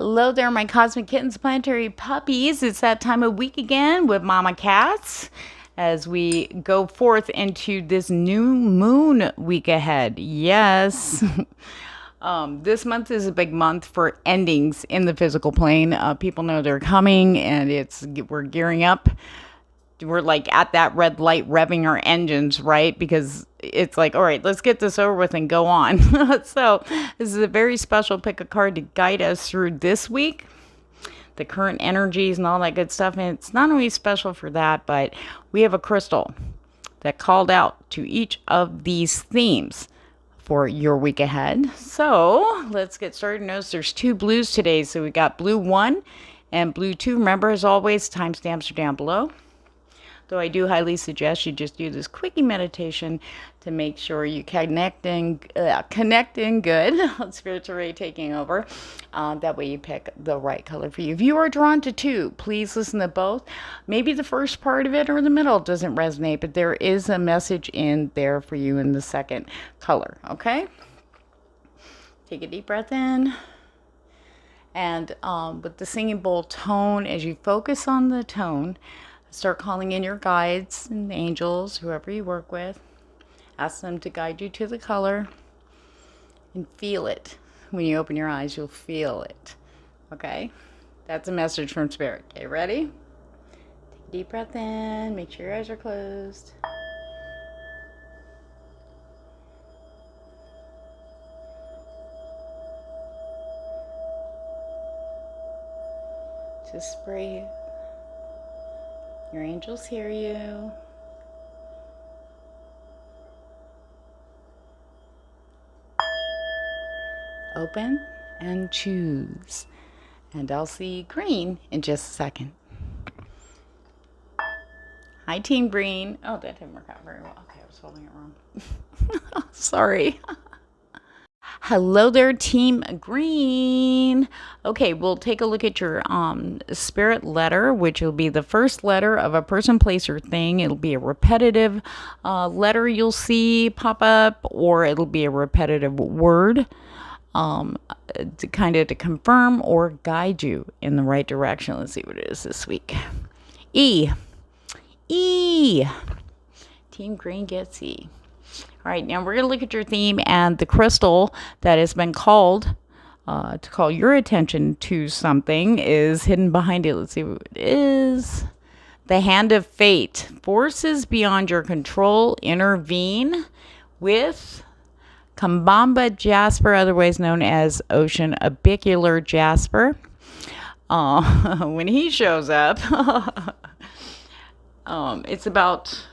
Hello there, my cosmic kittens, planetary puppies. It's that time of week again with Mama Catz as we go forth into this new moon week ahead. Yes. This month is a big month for endings in the physical plane. People know they're coming, and we're gearing up. We're like at that red light revving our engines, right? Because it's like, all right, let's get this over with and go on. So this is a very special pick a card to guide us through this week, the current energies and all that good stuff. And it's not only special for that, but we have a crystal that called out to each of these themes for your week ahead. So let's get started. Notice there's two blues today. So we got blue 1 and blue 2. Remember, as always, timestamps are down below. Though I do highly suggest you just do this quickie meditation to make sure you connecting good. Spiritual ray taking over. That way you pick the right color for you. If you are drawn to 2, please listen to both. Maybe the first part of it or the middle doesn't resonate, but there is a message in there for you in the second color. Okay? Take a deep breath in. And with the singing bowl tone, as you focus on the tone, start calling in your guides and angels, whoever you work with. Ask them to guide you to the color and feel it. When you open your eyes, you'll feel it. Okay? That's a message from Spirit. Okay, ready? Take a deep breath in. Make sure your eyes are closed. Just breathe. Your angels hear you. Open and choose. And I'll see green in just a second. Hi, Team Green. Oh, that didn't work out very well. Okay, I was holding it wrong. Sorry. Hello there, Team Green. Okay, we'll take a look at your spirit letter, which will be the first letter of a person, place, or thing. It'll be a repetitive letter you'll see pop up, or it'll be a repetitive word to confirm or guide you in the right direction. Let's see what it is this week. E. Team Green gets E. All right, now we're going to look at your theme, and the crystal that has been called to call your attention to something is hidden behind it. Let's see what it is. The Hand of Fate. Forces beyond your control intervene with Kambamba Jasper, otherwise known as Ocean Abicular Jasper. When he shows up, it's about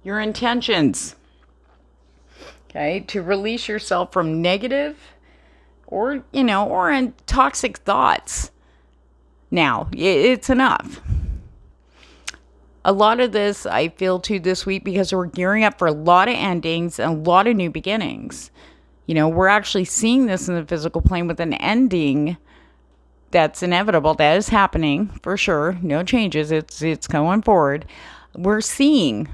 your intentions. Okay, to release yourself from negative or in toxic thoughts. Now, it's enough. A lot of this I feel too this week because we're gearing up for a lot of endings and a lot of new beginnings. We're actually seeing this in the physical plane with an ending that's inevitable. That is happening for sure. No changes. It's going forward. We're seeing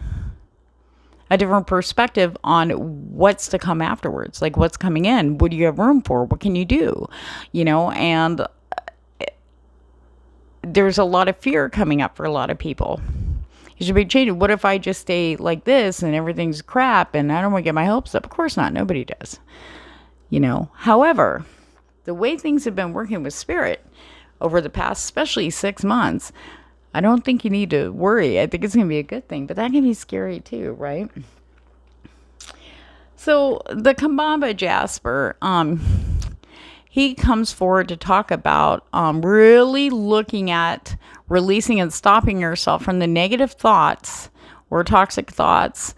a different perspective on what's to come afterwards, like what's coming in. What do you have room for? What can you do? And there's a lot of fear coming up for a lot of people. It should be changing. What if I just stay like this and everything's crap and I don't want to get my hopes up? Of course not. Nobody does. However, the way things have been working with Spirit over the past, especially 6 months, I don't think you need to worry. I think it's going to be a good thing, but that can be scary too, right? So the Kambamba Jasper, he comes forward to talk about really looking at releasing and stopping yourself from the negative thoughts or toxic thoughts,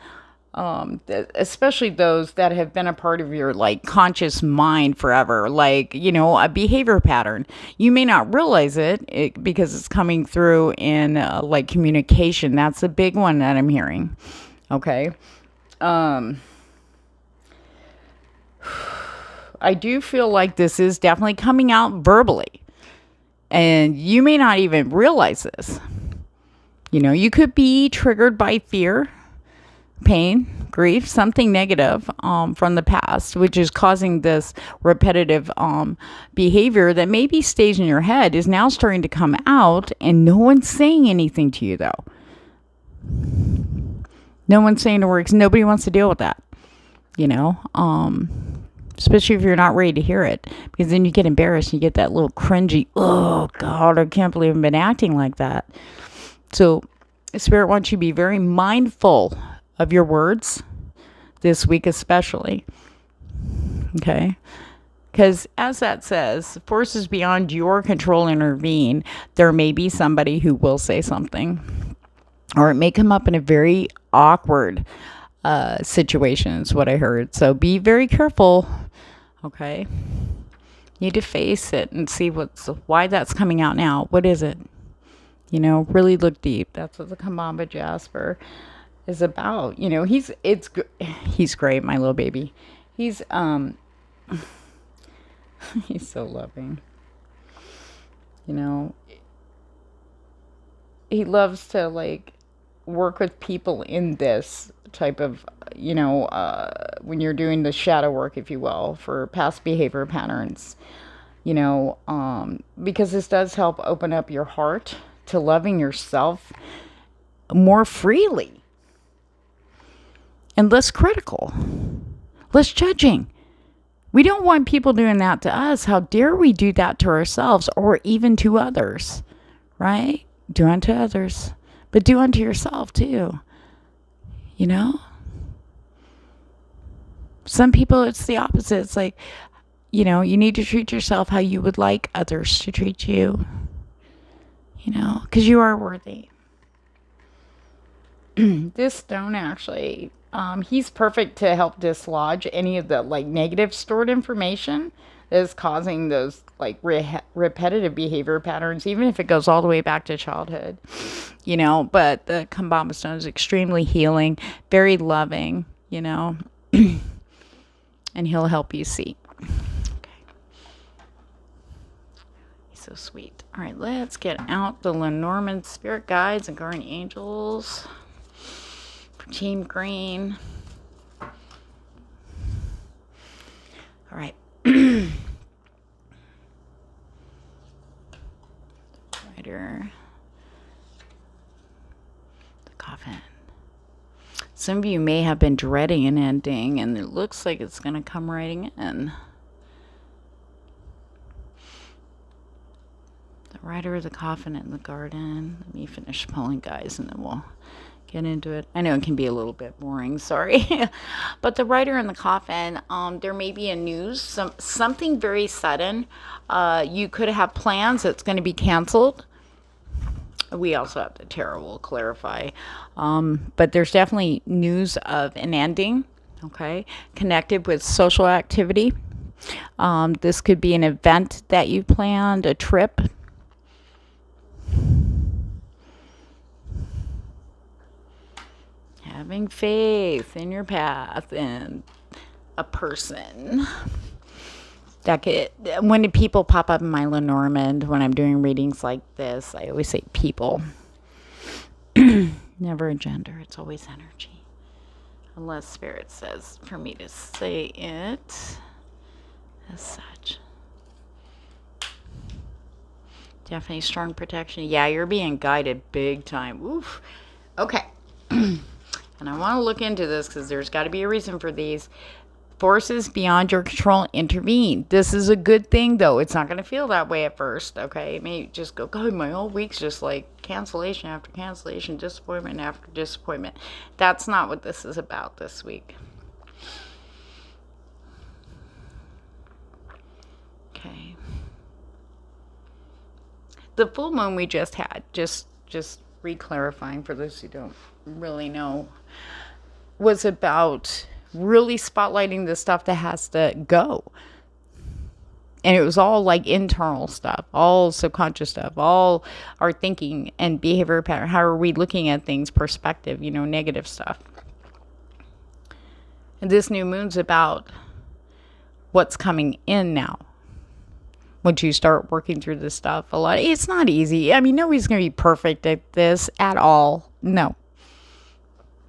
especially those that have been a part of your conscious mind forever, a behavior pattern. You may not realize it because it's coming through in communication. That's a big one that I'm hearing. Okay. I do feel like this is definitely coming out verbally, and you may not even realize this. You could be triggered by fear, pain, grief, something negative from the past, which is causing this repetitive behavior that maybe stays in your head, is now starting to come out, and no one's saying anything to you, though. No one's saying the words. Nobody wants to deal with that, especially if you're not ready to hear it, because then you get embarrassed and you get that little cringy, oh God, I can't believe I've been acting like that. So Spirit wants you to be very mindful of your words this week, especially. Okay. Because as that says, forces beyond your control intervene. There may be somebody who will say something, or it may come up in a very awkward situation, is what I heard. So be very careful. Okay. Need to face it and see why that's coming out now. What is it? Really look deep. That's what the Kambamba Jasper is about. He's great, my little baby. He's he's so loving. He loves to work with people in this type of, when you're doing the shadow work, if you will, for past behavior patterns, because this does help open up your heart to loving yourself more freely and less critical, less judging. We don't want people doing that to us. How dare we do that to ourselves or even to others, right? Do unto others, but do unto yourself too. Some people, it's the opposite. It's like, you need to treat yourself how you would like others to treat you, because you are worthy. This stone actually, he's perfect to help dislodge any of the negative stored information that is causing those repetitive behavior patterns, even if it goes all the way back to childhood, but the Kambamba stone is extremely healing, very loving, and he'll help you see. Okay. He's so sweet. All right, let's get out the Lenormand spirit guides and guardian angels for Team Green. All right. Rider. The coffin. Some of you may have been dreading an ending, and it looks like it's going to come right in. The Rider of the Coffin in the Garden. Let me finish pulling, guys, and then we'll get into it. I know it can be a little bit boring, sorry. But the Rider in the Coffin, there may be a news, something very sudden. You could have plans that's going to be canceled. We also have the tarot will clarify. But there's definitely news of an ending, okay, connected with social activity. This could be an event that you planned, a trip. Having faith in your path and a person. When people pop up in my Lenormand, when I'm doing readings like this, I always say people. Never a gender. It's always energy. Unless Spirit says for me to say it as such. Definitely strong protection. Yeah, you're being guided big time. Oof. Okay. And I want to look into this because there's got to be a reason for these. Forces beyond your control intervene. This is a good thing, though. It's not going to feel that way at first, okay? It may just go, God, my whole week's just cancellation after cancellation, disappointment after disappointment. That's not what this is about this week. Okay. The full moon we just had, just re-clarifying for those who don't really know, was about really spotlighting the stuff that has to go. And it was all internal stuff, all subconscious stuff, all our thinking and behavior pattern. How are we looking at things, perspective, negative stuff. And this new moon's about what's coming in now. Once you start working through this stuff, it's not easy. I mean, nobody's going to be perfect at this at all. No.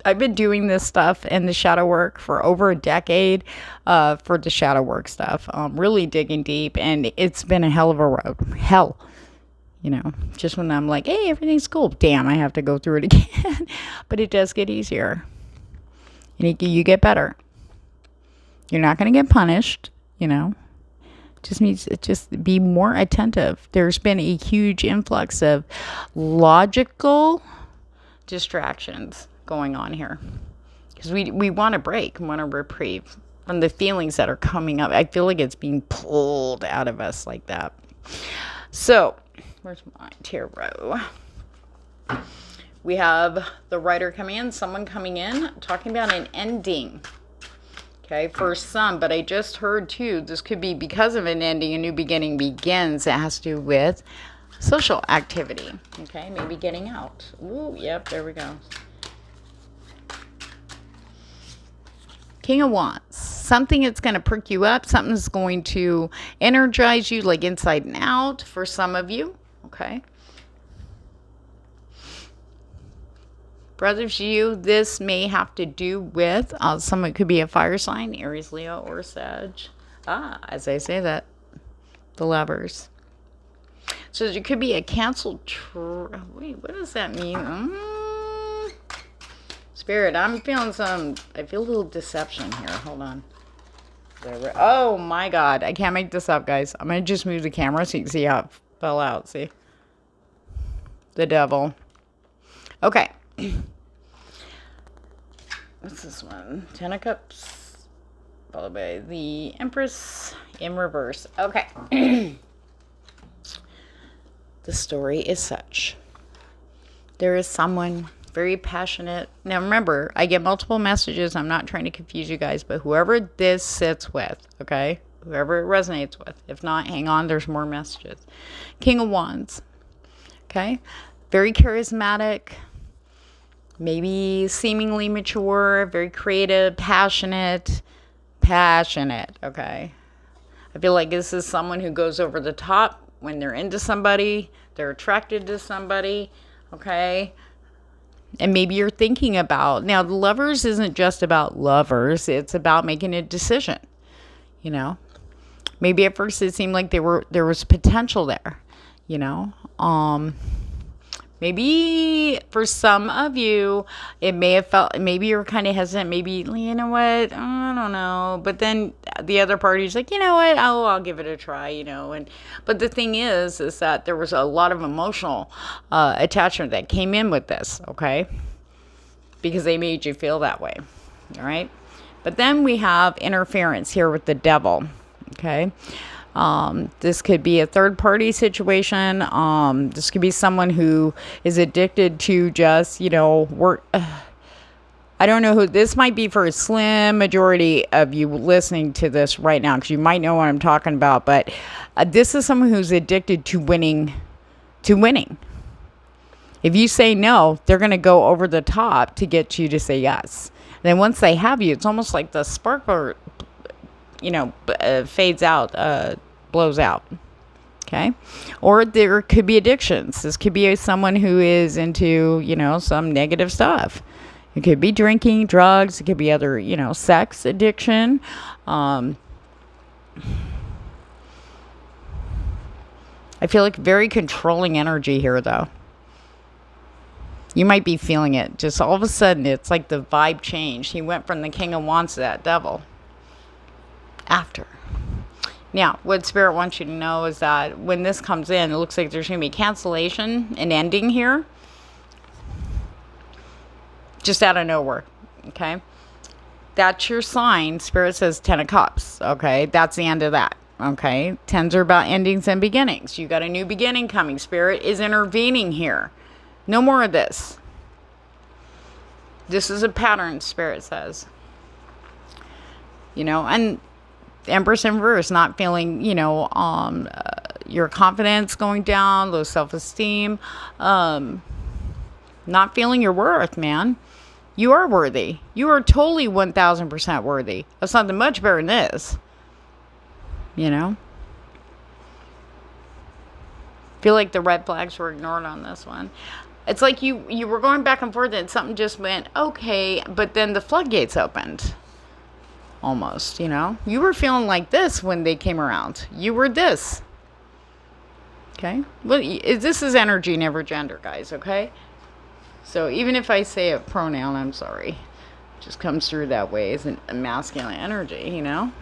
I've been doing this stuff in the shadow work for over a decade, for the shadow work stuff, really digging deep, and it's been a hell of a road. Hell. You know, just when I'm like, hey, everything's cool. Damn, I have to go through it again. But it does get easier. And you get better. You're not going to get punished, you know. Just means just be more attentive. There's been a huge influx of logical distractions going on here. Because we want a break, want a reprieve from the feelings that are coming up. I feel like it's being pulled out of us like that. So, where's my tarot? We have the writer coming in, someone coming in, talking about an ending. Okay, for some, but I just heard too, this could be because of an ending, a new beginning begins. It has to do with social activity. Okay, maybe getting out. Ooh, yep, there we go. King of Wands. Something that's going to perk you up. Something that's going to energize you like inside and out for some of you. Okay. Brothers, you, this may have to do with, someone could be a fire sign, Aries, Leo, or Sag. As I say that, the Lovers. So there could be a canceled, wait, what does that mean? Spirit, I'm feeling I feel a little deception here. Hold on. Oh my God, I can't make this up, guys. I'm going to just move the camera so you can see how it fell out, see? The Devil. Okay. What's this one? 10 of Cups. Followed by the Empress in reverse. Okay. The story is such. There is someone very passionate. Now remember, I get multiple messages. I'm not trying to confuse you guys, but whoever this sits with, okay? Whoever it resonates with. If not, hang on, there's more messages. King of Wands. Okay? Very charismatic. Maybe seemingly mature, very creative, passionate, okay? I feel like this is someone who goes over the top when they're into somebody, they're attracted to somebody, okay? And maybe you're thinking about, now the Lovers isn't just about lovers, it's about making a decision, you know? Maybe at first it seemed like there was potential there, you know? Maybe for some of you, it may have felt, maybe you were kind of hesitant. Maybe, you know what, I don't know. But then the other party's like, you know what, I'll give it a try, you know. But the thing is that there was a lot of emotional attachment that came in with this, okay? Because they made you feel that way, all right? But then we have interference here with the Devil, okay? This could be a third party situation. This could be someone who is addicted to just, you know, work. I don't know who this might be for a slim majority of you listening to this right now, because you might know what I'm talking about. But this is someone who's addicted to winning. If you say no, they're going to go over the top to get you to say yes. Then once they have you, it's almost like the sparkler, you know, fades out, blows out. Okay. Or there could be addictions. This could be someone who is into, you know, some negative stuff. It could be drinking, drugs. It could be other, you know, sex addiction. I feel like very controlling energy here, though. You might be feeling it. Just all of a sudden, it's like the vibe changed. He went from the King of Wands to that Devil. After. Now, what Spirit wants you to know is that when this comes in, it looks like there's going to be cancellation, an ending here. Just out of nowhere. Okay? That's your sign. Spirit says 10 of Cups. Okay? That's the end of that. Okay? Tens are about endings and beginnings. You got a new beginning coming. Spirit is intervening here. No more of this. This is a pattern, Spirit says. You know, and Empress in reverse, not feeling, you know, your confidence going down, low self-esteem, not feeling your worth, man. You are worthy. You are totally 1,000% worthy of something much better than this. You know? Feel like the red flags were ignored on this one. It's like you were going back and forth and something just went, okay, but then the floodgates opened. Almost, you know? You were feeling like this when they came around. You were this. Okay? Well, this is energy, never gender, guys, okay? So even if I say a pronoun, I'm sorry. It just comes through that way as a masculine energy, you know?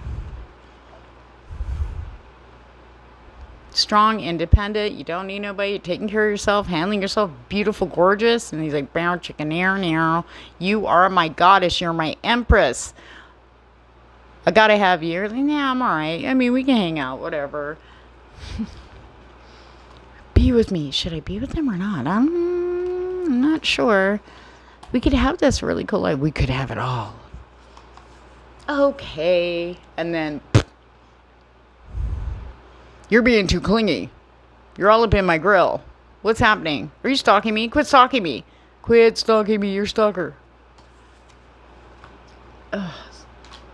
Strong, independent, you don't need nobody, you're taking care of yourself, handling yourself, beautiful, gorgeous. And he's like, brown chicken, now. You are my goddess, you're my empress. I gotta have you. You're like, yeah, I'm alright. I mean, we can hang out, whatever. Be with me. Should I be with him or not? I'm not sure. We could have this really cool life. We could have it all. Okay. And then, you're being too clingy. You're all up in my grill. What's happening? Are you stalking me? Quit stalking me. Quit stalking me. You're a stalker. Ugh.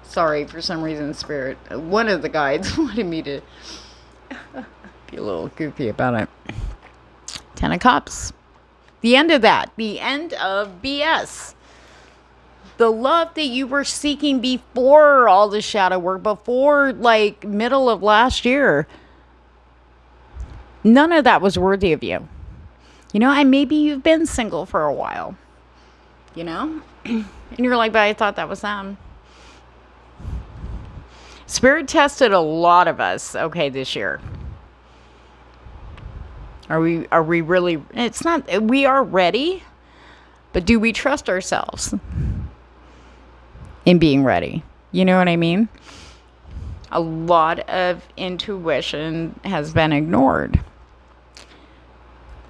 Sorry, for some reason, Spirit. One of the guides wanted me to be a little goofy about it. 10 of Cups. The end of that. The end of BS. The love that you were seeking before all the shadow work, before, like, middle of last year. None of that was worthy of you. You know, and maybe you've been single for a while. You know? And you're like, but I thought that was them. Spirit tested a lot of us, okay, this year. Are we really, it's not, we are ready, but do we trust ourselves in being ready? You know what I mean? A lot of intuition has been ignored.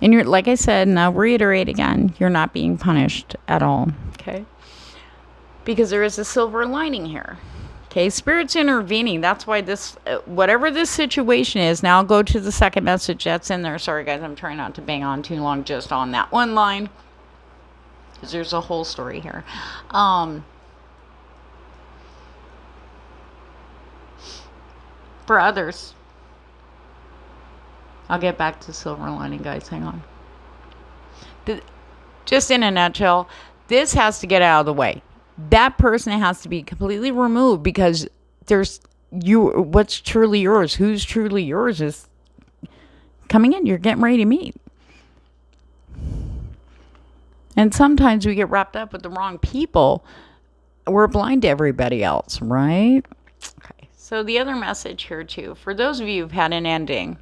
And you're, like I said, and I'll reiterate again, you're not being punished at all, okay? Because there is a silver lining here. Okay, Spirit's intervening. That's why this, whatever this situation is, now I'll go to the second message that's in there. Sorry, guys, I'm trying not to bang on too long just on that one line, because there's a whole story here. For others, I'll get back to silver lining, guys. Hang on. Just in a nutshell, this has to get out of the way. That person has to be completely removed, because there's what's truly yours, who's truly yours is coming in. You're getting ready to meet. And sometimes we get wrapped up with the wrong people. We're blind to everybody else, right? Okay. So the other message here too, for those of you who've had an ending,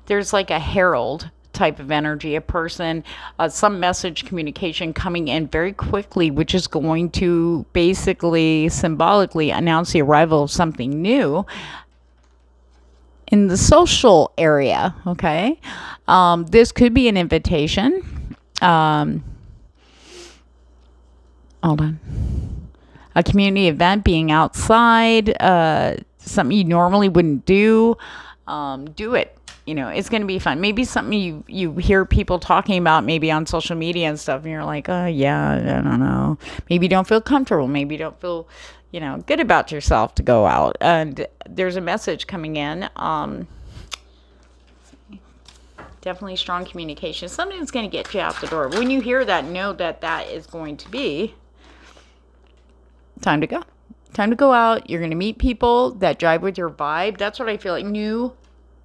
there's like a herald type of energy, a person, some message communication coming in very quickly, which is going to basically symbolically announce the arrival of something new in the social area. Okay. This could be an invitation. Hold on. A community event, being outside, something you normally wouldn't do. Do it. You know, it's going to be fun. Maybe something you hear people talking about maybe on social media and stuff, and you're like, oh, yeah, I don't know. Maybe you don't feel comfortable. Maybe you don't feel, you know, good about yourself to go out. And there's a message coming in. Definitely strong communication. Something's going to get you out the door. When you hear that, know that that is going to be time to go. Time to go out. You're going to meet people that jive with your vibe. That's what I feel like. New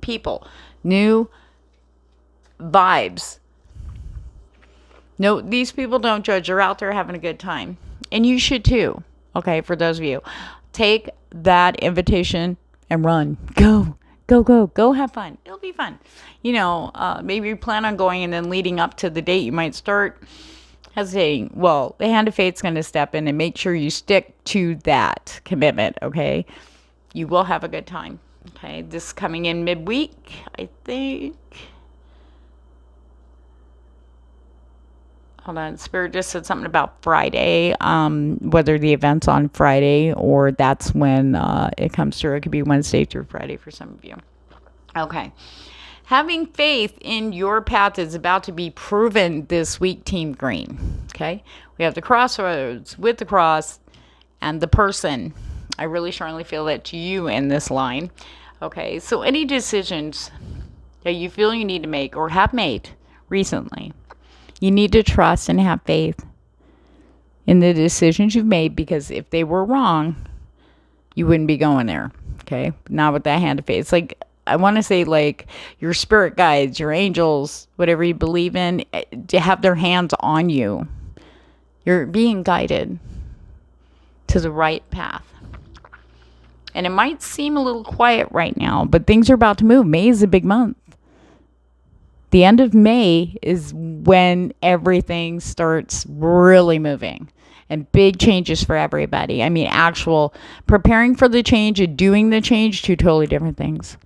people. New vibes. No, these people don't judge. They're out there having a good time. And you should too. Okay, for those of you. Take that invitation and run. Go. Go, go. Go have fun. It'll be fun. You know, maybe you plan on going and then leading up to the date, you might start hesitating. Well, the hand of fate's going to step in and make sure you stick to that commitment, okay? You will have a good time. Okay, this coming in midweek, I think. Hold on, Spirit just said something about Friday, whether the event's on Friday or that's when it comes through. It could be Wednesday through Friday for some of you. Okay. Having faith in your path is about to be proven this week, Team Green. Okay, we have the crossroads with the cross and the person. I really strongly feel that to you in this line. Okay, so any decisions that you feel you need to make or have made recently, You need to trust and have faith in the decisions you've made, because if they were wrong, you wouldn't be going there. Okay? Not with that hand of faith. It's like, I want to say, like, your spirit guides, your angels, whatever you believe in, to have their hands on you. You're being guided to the right path. And it might seem a little quiet right now, but things are about to move. May is a big month. The end of May is when everything starts really moving. And big changes for everybody. I mean, actual preparing for the change and doing the change, two totally different things.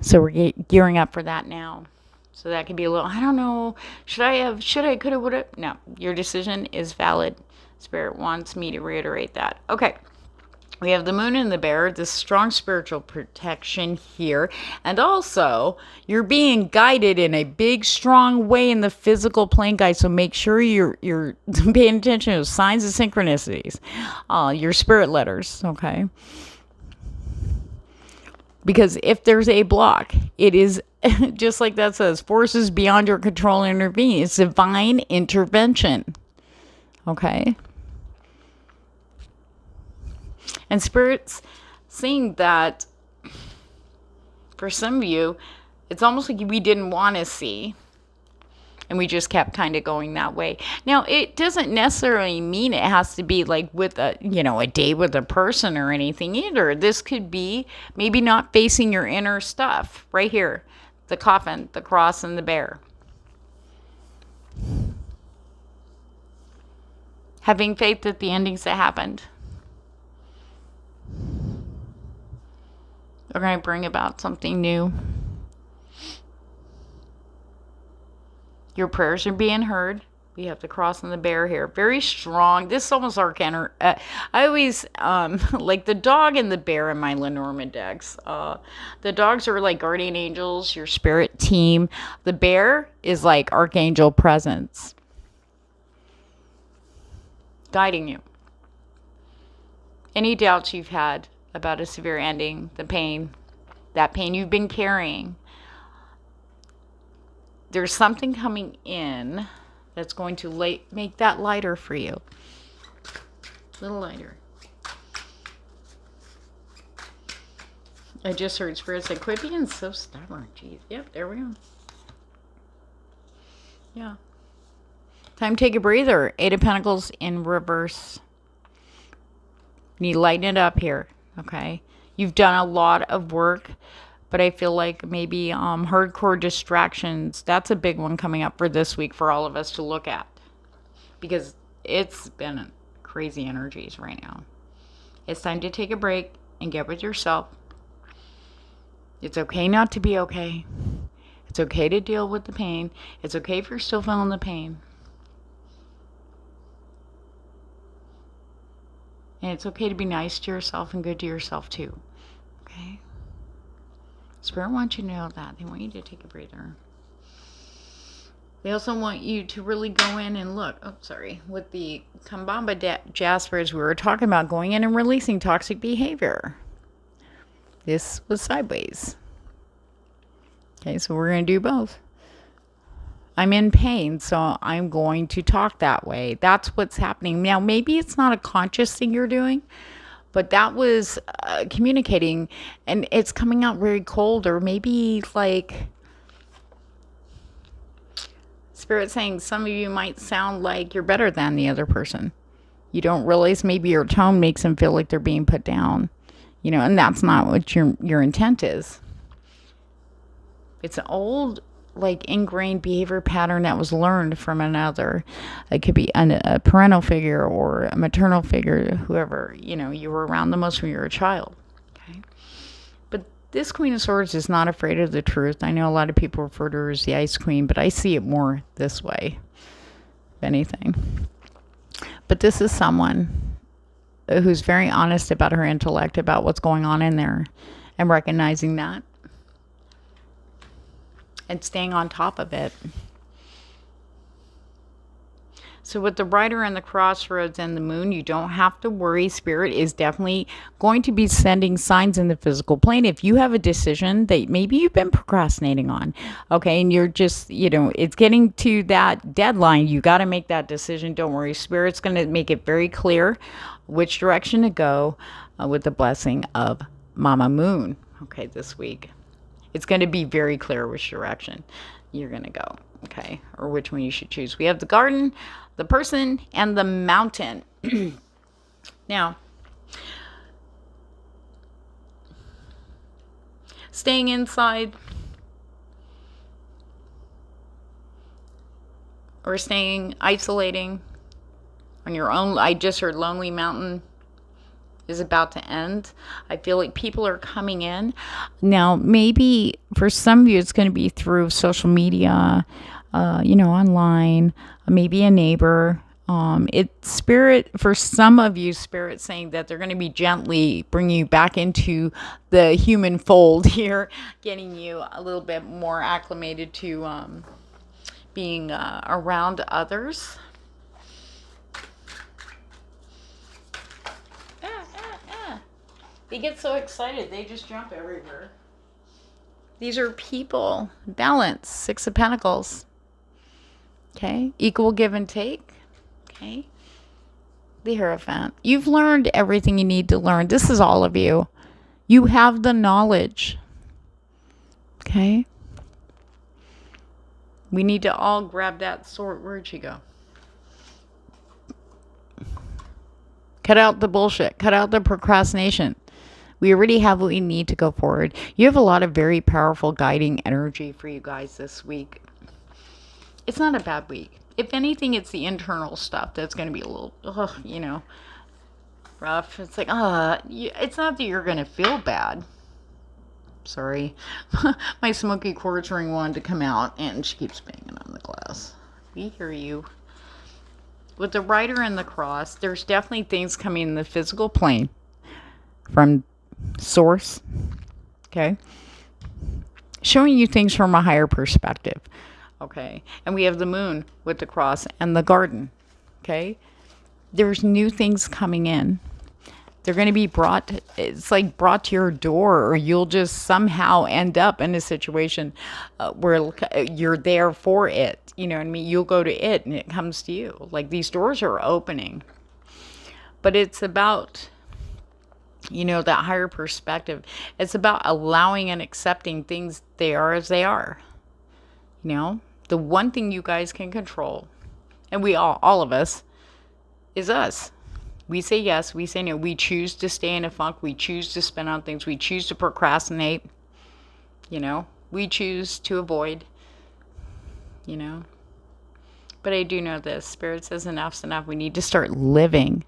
So we're gearing up for that now. So that could be a little, I don't know, could have, would have. No, your decision is valid. Spirit wants me to reiterate that. Okay. We have the moon and the bear, this strong spiritual protection here. And also, you're being guided in a big, strong way in the physical plane, guys. So make sure you're paying attention to signs and synchronicities. Your spirit letters, okay? Because if there's a block, it is, just like that says, forces beyond your control intervene. It's divine intervention, okay? And Spirit's saying that for some of you, it's almost like we didn't want to see, and we just kept kind of going that way. Now, it doesn't necessarily mean it has to be like with a date with a person or anything either. This could be maybe not facing your inner stuff. Right here, the coffin, the cross, and the bear. Having faith that the endings that happened are going to bring about something new. Your prayers are being heard. We have the cross and the bear here. Very strong. This is almost arcana. I always like the dog and the bear in my Lenormand decks. The dogs are like guardian angels, your spirit team. The bear is like archangel presence, guiding you. Any doubts you've had about a severe ending, the pain, that pain you've been carrying, there's something coming in that's going to make that lighter for you. A little lighter. I just heard Spirit say, quit being so stubborn. Jeez. Yep, there we go. Yeah. Time to take a breather. 8 of Pentacles in reverse. You need to lighten it up here. Okay, you've done a lot of work, but I feel like maybe hardcore distractions, that's a big one coming up for this week for all of us to look at, because it's been crazy energies right now. It's time to take a break and get with yourself. It's okay not to be okay. It's okay to deal with the pain. It's okay if you're still feeling the pain. And it's okay to be nice to yourself and good to yourself too. Okay? Spirit wants you to know that. They want you to take a breather. They also want you to really go in and look. Oh, sorry. With the Kambamba Jaspers, we were talking about going in and releasing toxic behavior. This was sideways. Okay, so we're going to do both. I'm in pain, so I'm going to talk that way. That's what's happening. Now, maybe it's not a conscious thing you're doing, but that was communicating, and it's coming out very cold, or maybe like Spirit saying some of you might sound like you're better than the other person. You don't realize maybe your tone makes them feel like they're being put down, and that's not what your intent is. It's an old, like, ingrained behavior pattern that was learned from another. It could be a parental figure or a maternal figure, whoever, you were around the most when you were a child. Okay. But this Queen of Swords is not afraid of the truth. I know a lot of people refer to her as the Ice Queen, but I see it more this way, if anything. But this is someone who's very honest about her intellect, about what's going on in there, and recognizing that. And staying on top of it. So with the Rider and the Crossroads and the Moon, you don't have to worry. Spirit is definitely going to be sending signs in the physical plane. If you have a decision that maybe you've been procrastinating on, okay, and you're just, it's getting to that deadline, you got to make that decision. Don't worry. Spirit's going to make it very clear which direction to go with the blessing of Mama Moon, okay, this week. It's going to be very clear which direction you're going to go, okay, or which one you should choose. We have the garden, the person, and the mountain. Now, staying inside or isolating on your own. I just heard Lonely Mountain is about to end. I feel like people are coming in. Now, maybe for some of you, it's going to be through social media, online, maybe a neighbor. It's Spirit, for some of you, Spirit saying that they're going to be gently bringing you back into the human fold here, getting you a little bit more acclimated to being around others. They get so excited, they just jump everywhere. These are people. Balance. 6 of Pentacles. Okay. Equal give and take. Okay. The Hierophant. You've learned everything you need to learn. This is all of you. You have the knowledge. Okay. We need to all grab that sword. Where'd she go? Cut out the bullshit. Cut out the procrastination. We already have what we need to go forward. You have a lot of very powerful guiding energy for you guys this week. It's not a bad week. If anything, it's the internal stuff that's going to be a little, rough. It's like, it's not that you're going to feel bad. Sorry. My smoky quartz ring wanted to come out, and she keeps banging on the glass. We hear you. With the Rider and the Cross, there's definitely things coming in the physical plane from Source, okay, showing you things from a higher perspective, okay. And we have the Moon with the Cross and the garden, okay. There's new things coming in. They're going to be brought to your door, or you'll just somehow end up in a situation where you're there for it. You know what I mean? You'll go to it and it comes to you. Like, these doors are opening. But it's about, that higher perspective. It's about allowing and accepting things they are as they are. The one thing you guys can control, and we all of us, is us. We say yes, we say no. We choose to stay in a funk. We choose to spin on things. We choose to procrastinate. We choose to avoid. But I do know this. Spirit says enough's enough. We need to start living.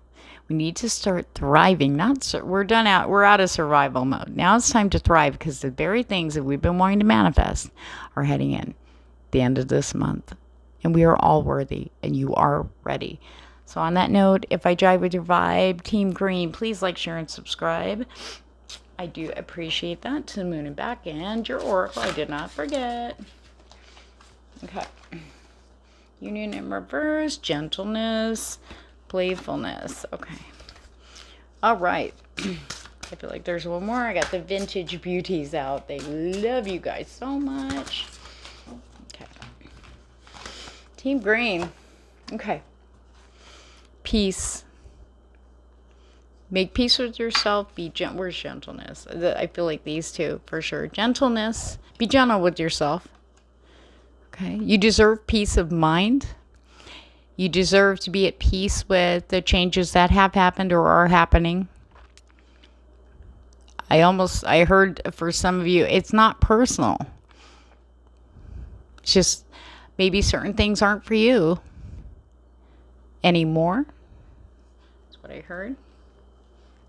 We need to start thriving. We're out of survival mode. Now it's time to thrive, because the very things that we've been wanting to manifest are heading in the end of this month. And we are all worthy, and you are ready. So on that note, if I jive with your vibe, Team Green, please like, share, and subscribe. I do appreciate that. To the moon and back, and your oracle, I did not forget. Okay. Union in reverse, gentleness, playfulness. Okay. All right. I feel like there's one more. I got the vintage beauties out. They love you guys so much. Okay. Team Green. Okay. Peace. Make peace with yourself. Be gentle. Where's gentleness? I feel like these two for sure. Gentleness. Be gentle with yourself. Okay. You deserve peace of mind. You deserve to be at peace with the changes that have happened or are happening. I heard for some of you, it's not personal. It's just maybe certain things aren't for you anymore. That's what I heard.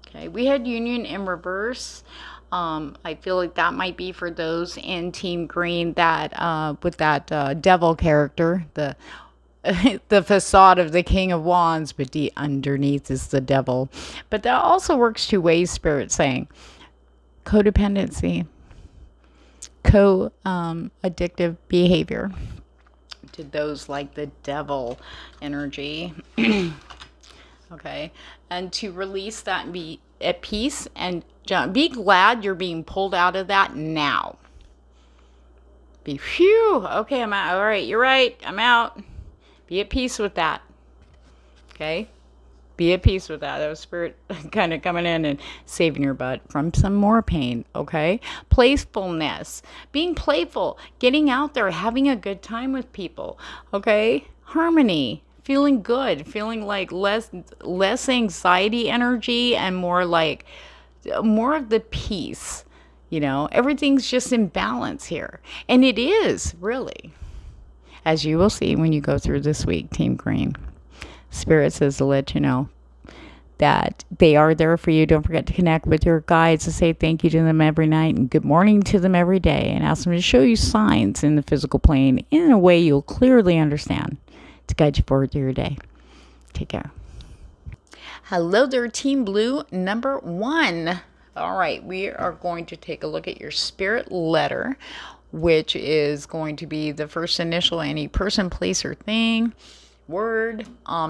Okay, we had Union in reverse. I feel like that might be for those in Team Green that with that devil character, the facade of the King of Wands, but underneath is the devil. But that also works two ways, Spirit saying. Codependency, addictive behavior attracted those like the devil energy. Okay, and to release that and be at peace and be glad you're being pulled out of that now. Be phew. Okay, I'm out. All right, you're right. I'm out. Be at peace with that. Okay? Be at peace with that. That was spirit kind of coming in and saving your butt from some more pain. Okay? Playfulness. Being playful. Getting out there. Having a good time with people. Okay? Harmony. Feeling good. Feeling like less anxiety energy and more like more of the peace. You know, everything's just in balance here. And it is, really. As you will see when you go through this week, Team Green. Spirit says to let you know that they are there for you. Don't forget to connect with your guides to say thank you to them every night and good morning to them every day. And ask them to show you signs in the physical plane in a way you'll clearly understand to guide you forward through your day. Take care. Hello there, Team Blue number 1. All right, we are going to take a look at your spirit letter, which is going to be the first initial any person, place, or thing, word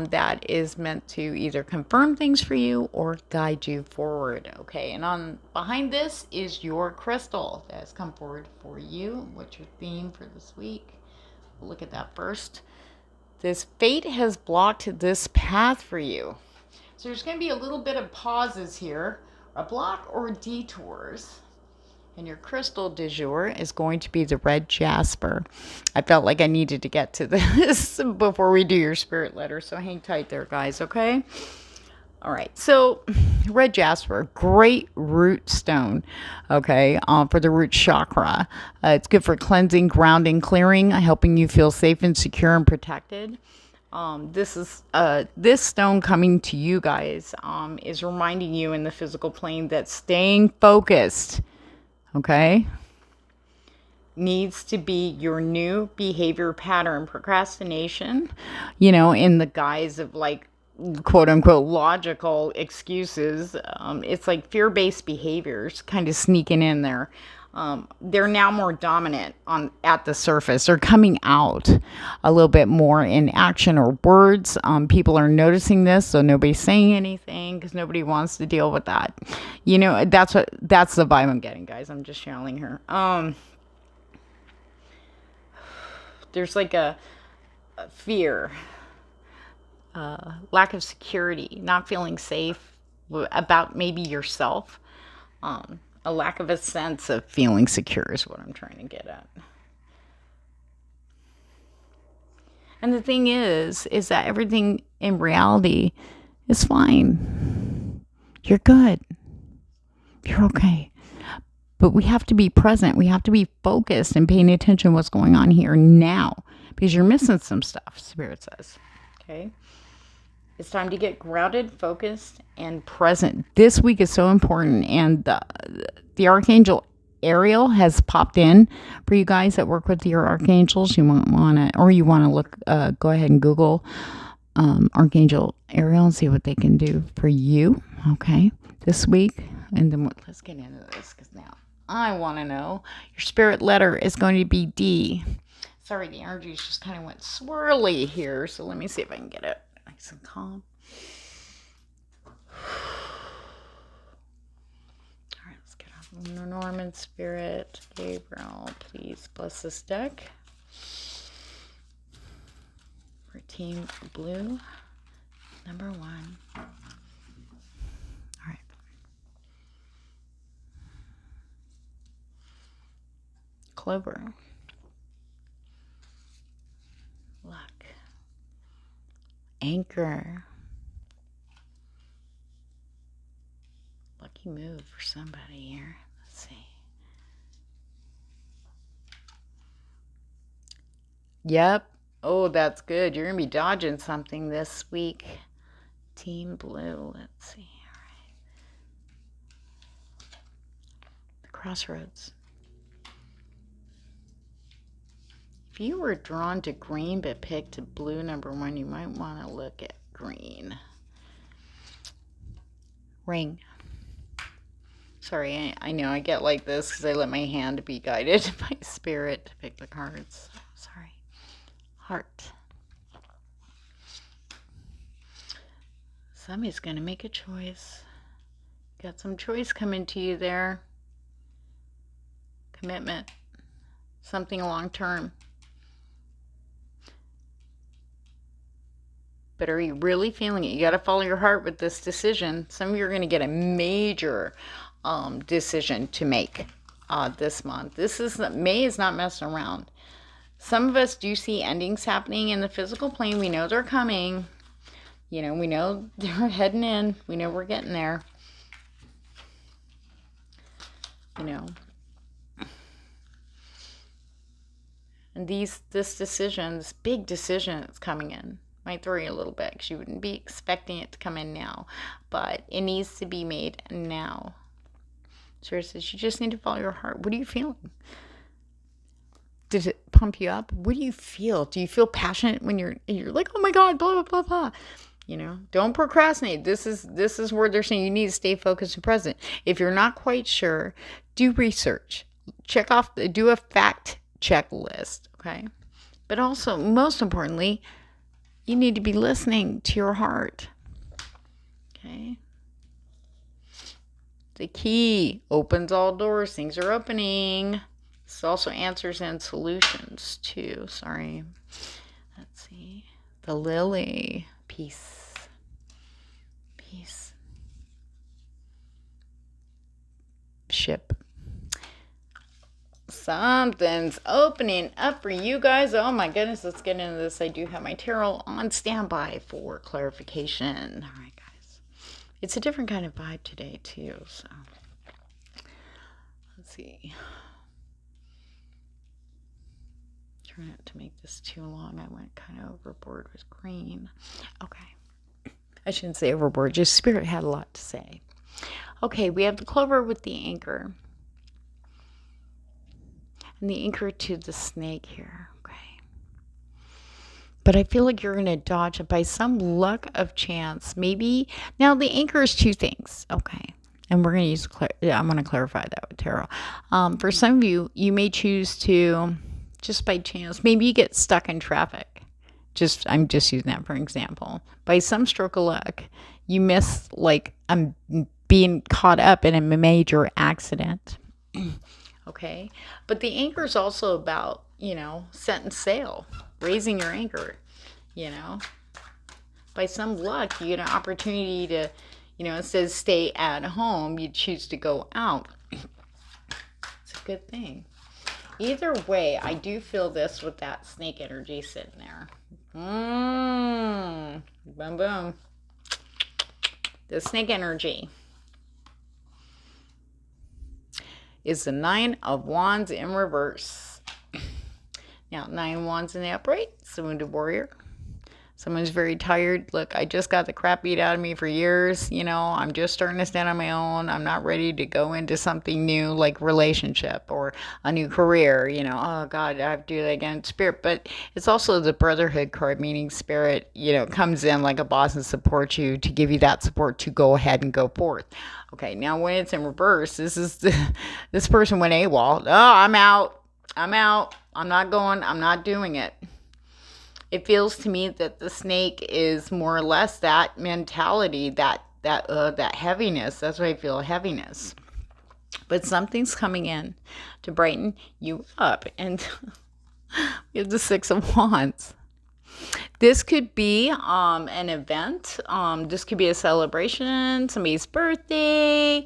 that is meant to either confirm things for you or guide you forward. Okay, and on behind this is your crystal that has come forward for you. What's your theme for this week? We'll look at that first. This fate has blocked this path for you. So there's going to be a little bit of pauses here. A block or detours. And your crystal du jour is going to be the red jasper. I felt like I needed to get to this before we do your spirit letter. So hang tight there, guys, okay? All right. So red jasper, great root stone, okay, for the root chakra. It's good for cleansing, grounding, clearing, helping you feel safe and secure and protected. This stone coming to you guys is reminding you in the physical plane that staying focused, okay, needs to be your new behavior pattern. Procrastination, you know, in the guise of like quote unquote logical excuses. It's like fear-based behaviors kind of sneaking in there. They're now more dominant at the surface. They're coming out a little bit more in action or words. People are noticing this, so nobody's saying anything because nobody wants to deal with that. You know, that's the vibe I'm getting, guys. I'm just channeling her. There's like a fear, lack of security, not feeling safe about maybe yourself. A lack of a sense of feeling secure is what I'm trying to get at. And the thing is that everything in reality is fine. You're good. You're okay. But we have to be present. We have to be focused and paying attention to what's going on here now because you're missing some stuff, Spirit says. Okay? It's time to get grounded, focused, and present. This week is so important. And the Archangel Ariel has popped in for you guys that work with your archangels. You want to look, go ahead and Google Archangel Ariel and see what they can do for you. Okay, this week. And then let's get into this because now I want to know. Your spirit letter is going to be D. Sorry, the energies just kind of went swirly here. So let me see if I can get it nice and calm. All right, let's get off Lenormand Spirit. Gabriel, please bless this deck. For Team Blue, number 1. All right. Clover. Luck. Anchor. Lucky move for somebody here. Let's see. Yep. Oh, that's good. You're going to be dodging something this week. Team Blue. Let's see. All right. The Crossroads. If you were drawn to green but picked blue number 1, you might want to look at green. Ring. Sorry, I know I get like this because I let my hand be guided by spirit to pick the cards. Sorry. heart. Somebody's going to make a choice. Got some choice coming to you there. Commitment. Something long term. But are you really feeling it? You got to follow your heart with this decision. Some of you are going to get a major decision to make this month. May is not messing around. Some of us do see endings happening in the physical plane. We know they're coming. You know, we know they're heading in. We know we're getting there. You know. And this decision, this big decision that's coming in, might throw you a little bit because you wouldn't be expecting it to come in now. But it needs to be made now. Spirit says you just need to follow your heart. What are you feeling? Did it pump you up? What do you feel? Do you feel passionate when you're like, oh my God, blah, blah, blah, blah. You know, don't procrastinate. This is where they're saying you need to stay focused and present. If you're not quite sure, do research. Do a fact checklist, okay? But also, most importantly, you need to be listening to your heart, okay? The key opens all doors. Things are opening. This also answers and solutions, too. Sorry. Let's see. The lily. Peace. Peace. Ship. Something's opening up for you guys. Oh my goodness, let's get into this. I do have my tarot on standby for clarification. All right, guys. It's a different kind of vibe today, too. So, let's see. Try not to make this too long. I went kind of overboard with green. Okay. I shouldn't say overboard. Just Spirit had a lot to say. Okay, we have the clover with the anchor. And the anchor to the snake here, okay? But I feel like you're going to dodge it by some luck of chance. Maybe, now the anchor is two things, okay? And we're going to use, I'm going to clarify that with tarot. For some of you, you may choose to, just by chance, maybe you get stuck in traffic. I'm just using that for example. By some stroke of luck, you miss, like, being caught up in a major accident. Okay, but the anchor is also about, you know, setting sail, raising your anchor, you know. By some luck, you get an opportunity to, you know, instead of stay at home, you choose to go out. It's a good thing. Either way, I do feel this with that snake energy sitting there. Boom, boom. The snake energy is the 9 of Wands in reverse. Now, 9 Wands in the upright, it's the wounded warrior. Someone's very tired. Look, I just got the crap beat out of me for years. You know, I'm just starting to stand on my own. I'm not ready to go into something new like relationship or a new career. You know, oh God, I have to do that again. Spirit, but it's also the brotherhood card, meaning Spirit, you know, comes in like a boss and supports you to give you that support to go ahead and go forth. Okay, now when it's in reverse, this person went AWOL. Oh, I'm out. I'm not going. I'm not doing it. It feels to me that the snake is more or less that mentality, that heaviness. That's why I feel, heaviness. But something's coming in to brighten you up. And we have the 6 of Wands. This could be an event. This could be a celebration, somebody's birthday.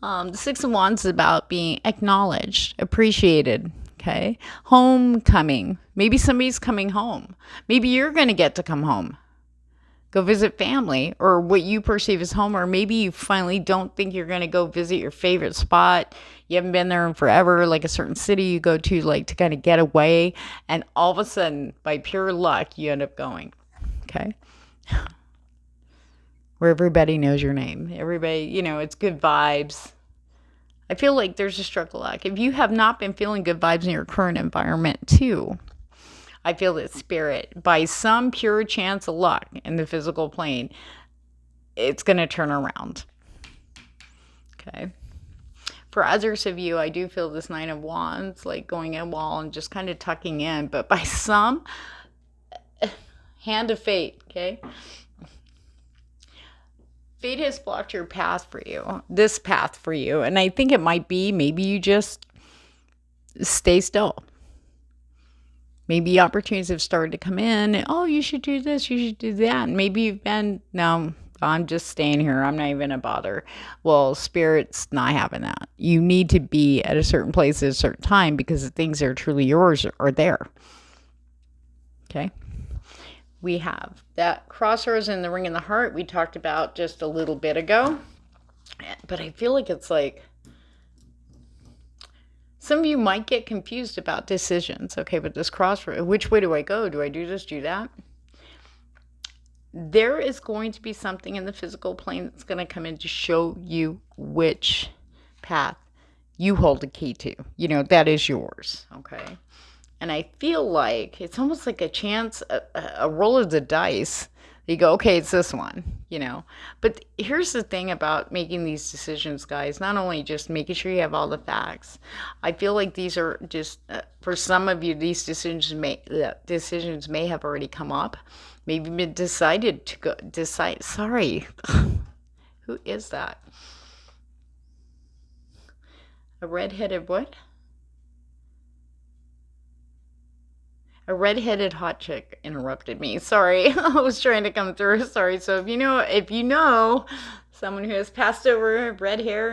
The 6 of Wands is about being acknowledged, appreciated. Okay, homecoming. Maybe somebody's coming home. Maybe you're going to get to come home. Go visit family or what you perceive as home. Or maybe you finally don't think you're going to go visit your favorite spot. You haven't been there in forever, like a certain city you go to, like to kind of get away. And all of a sudden, by pure luck, you end up going. Okay. Where everybody knows your name. Everybody, you know, it's good vibes. I feel like there's a stroke of luck. If you have not been feeling good vibes in your current environment too, I feel that Spirit, by some pure chance of luck in the physical plane, it's going to turn around. Okay. For others of you, I do feel this 9 of Wands, like going in wall and just kind of tucking in. But by some hand of fate, okay? Fate has blocked your path for you, this path for you. And I think it might be maybe you just stay still. Maybe opportunities have started to come in. Oh, you should do this, you should do that. And maybe you've been, no, I'm just staying here. I'm not even a bother. Well, Spirit's not having that. You need to be at a certain place at a certain time because the things that are truly yours are there. Okay? We have that crossroads in the ring in the heart we talked about just a little bit ago. But I feel like it's like some of you might get confused about decisions. Okay, but this crossroad, which way do I go? Do I do this, do that? There is going to be something in the physical plane that's going to come in to show you which path you hold the key to. You know, that is yours. Okay. And I feel like it's almost like a chance, a roll of the dice. You go, okay, it's this one, you know. But here's the thing about making these decisions, guys. Not only just making sure you have all the facts. I feel like these are just, for some of you, these decisions may have already come up. Maybe been decided to go, sorry. Who is that? A redheaded what? A redheaded hot chick interrupted me. Sorry, I was trying to come through. Sorry. So if you know someone who has passed over red hair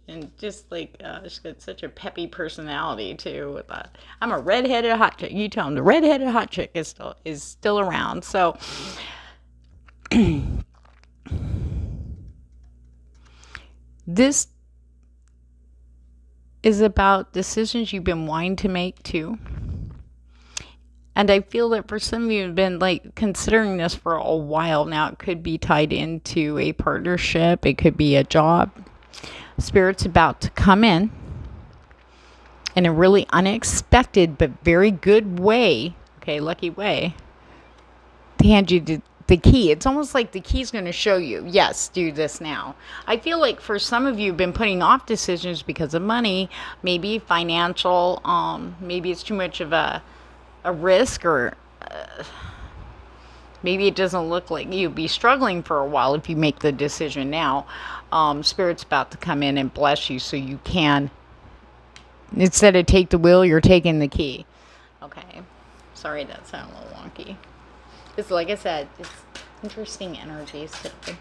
and just like she's got such a peppy personality too. With that, I'm a redheaded hot chick. You tell them the redheaded hot chick is still around. So this is about decisions you've been wanting to make too. And I feel that for some of you have been like considering this for a while now. It could be tied into a partnership. It could be a job. Spirit's about to come in a really unexpected but very good way. Okay, lucky way. To hand you the key. It's almost like the key's going to show you, yes, do this now. I feel like for some of you have been putting off decisions because of money, maybe financial, maybe it's too much of a risk, or maybe it doesn't look like you'll be struggling for a while if you make the decision now. Spirit's about to come in and bless you so you can, instead of take the wheel, you're taking the key. Okay. Sorry that sounded a little wonky. It's like I said, it's interesting energies today.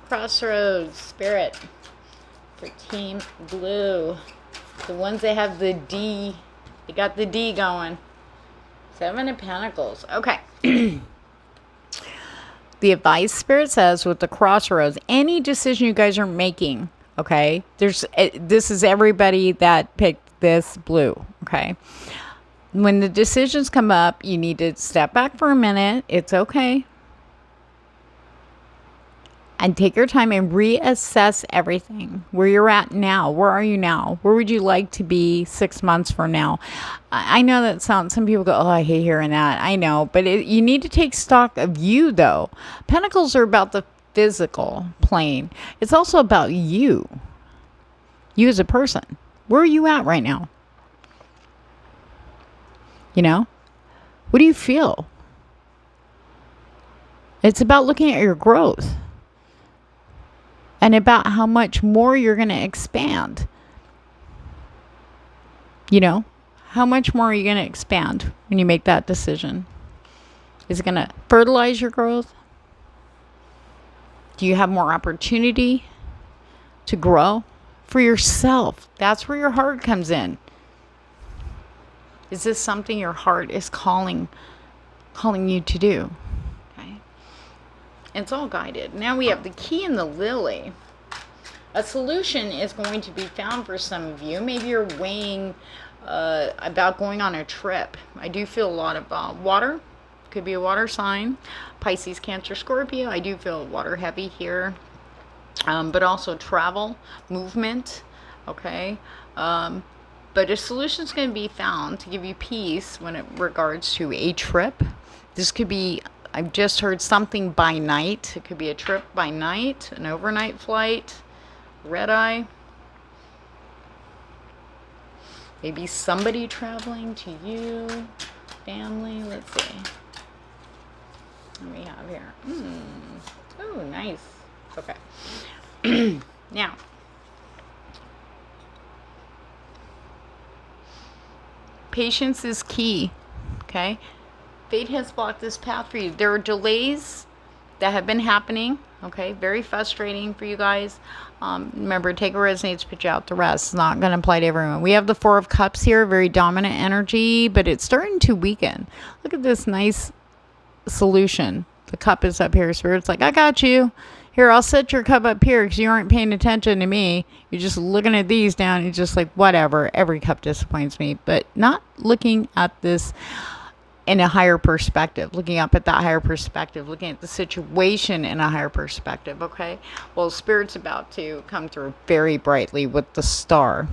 Crossroads, Spirit, for Team Blue. The ones that have the D. They got the D going. 7 of Pentacles. Okay. The advice Spirit says with the crossroads, any decision you guys are making, okay, this is everybody that picked this blue, okay? When the decisions come up, you need to step back for a minute. It's okay. And take your time and reassess everything. Where you're at now. Where are you now? Where would you like to be 6 months from now? I know that sounds, some people go, oh, I hate hearing that. I know. But you need to take stock of you, though. Pentacles are about the physical plane. It's also about you. You as a person. Where are you at right now? You know? What do you feel? It's about looking at your growth. And about how much more you're going to expand. You know, how much more are you going to expand when you make that decision? Is it going to fertilize your growth? Do you have more opportunity to grow for yourself? That's where your heart comes in. Is this something your heart is calling you to do? It's all guided. Now we have the key and the lily. A solution is going to be found for some of you. Maybe you're weighing about going on a trip. I do feel a lot of water. Could be a water sign. Pisces, Cancer, Scorpio. I do feel water heavy here. But also travel, movement. Okay. But a solution is going to be found to give you peace when it regards to a trip. This could be, I've just heard something by night. It could be a trip by night, an overnight flight, red eye. Maybe somebody traveling to you. family. Let's see. What do we have here? Oh, nice. Okay. Now, patience is key. Okay. Fate has blocked this path for you. There are delays that have been happening. Okay. Very frustrating for you guys. Remember, take what resonates, pitch out the rest. It's not going to apply to everyone. We have the Four of Cups here. Very dominant energy, but it's starting to weaken. Look at this nice solution. The cup is up here. Spirit's like, I got you. Here, I'll set your cup up here because you aren't paying attention to me. You're just looking at these down. You're just like, whatever. Every cup disappoints me. But not looking at this in a higher perspective, looking up at that higher perspective, looking at the situation in a higher perspective, okay? Well, Spirit's about to come through very brightly with the star.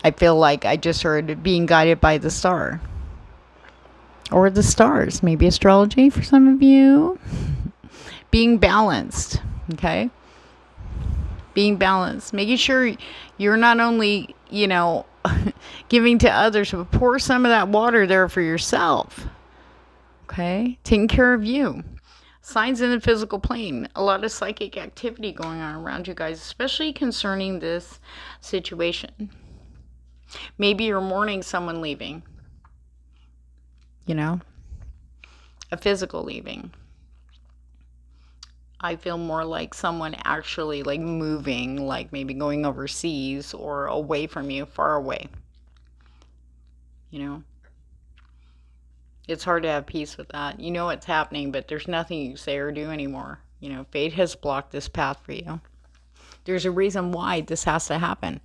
I feel like I just heard being guided by the star. Or the stars, maybe astrology for some of you. Being balanced, okay? Being balanced. Making sure you're not only, giving to others, but pour some of that water there for yourself. Okay? Taking care of you. Signs in the physical plane. A lot of psychic activity going on around you guys, especially concerning this situation. Maybe you're mourning someone leaving. A physical leaving. I feel more like someone actually like moving, like maybe going overseas or away from you, far away. It's hard to have peace with that. You know what's happening, but there's nothing you say or do anymore. Fate has blocked this path for you. There's a reason why this has to happen.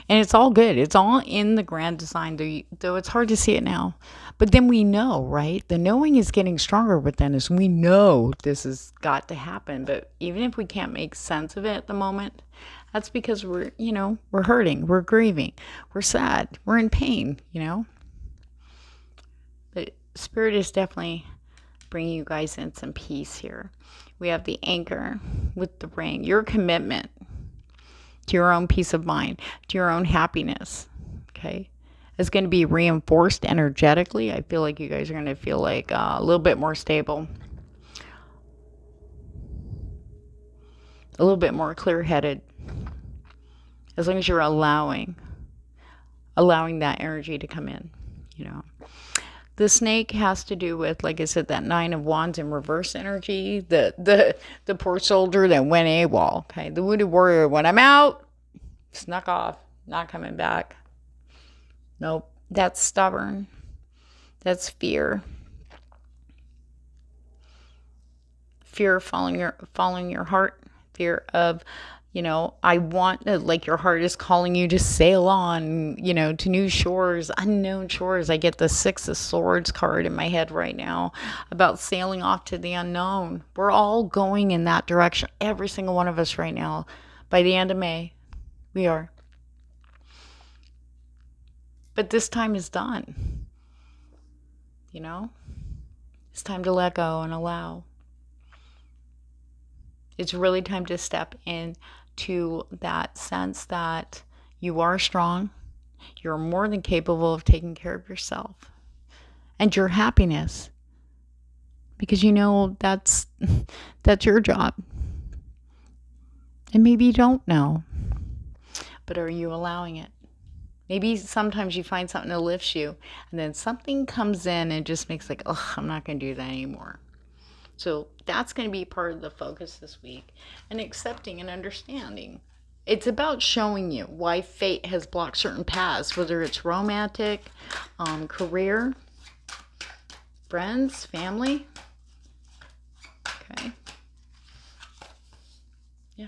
And it's all good. It's all in the grand design, though it's hard to see it now. But then we know, right? The knowing is getting stronger within us. We know this has got to happen. But even if we can't make sense of it at the moment, that's because we're hurting. We're grieving. We're sad. We're in pain, But Spirit is definitely bringing you guys in some peace here. We have the anchor with the ring. Your commitment to your own peace of mind, to your own happiness, okay, is going to be reinforced energetically. I feel like you guys are going to feel like a little bit more stable, a little bit more clear-headed, as long as you're allowing that energy to come in, The snake has to do with, like I said, that Nine of Wands in reverse energy. The poor soldier that went AWOL. Okay, the wounded warrior, when I'm out, snuck off, not coming back. Nope, that's stubborn. That's fear. Fear of following your heart. Fear of, I want, like your heart is calling you to sail on, to new shores, unknown shores. I get the Six of Swords card in my head right now about sailing off to the unknown. We're all going in that direction. Every single one of us right now. By the end of May, we are. But this time is done. It's time to let go and allow. It's really time to step into that sense that you are strong. You're more than capable of taking care of yourself and your happiness, because that's your job. And maybe you don't know, but are you allowing it? Maybe sometimes you find something that lifts you, and then something comes in and just makes like, oh, I'm not going to do that anymore. So that's going to be part of the focus this week, and accepting and understanding. It's about showing you why fate has blocked certain paths, whether it's romantic, career, friends, family. Okay. Yeah.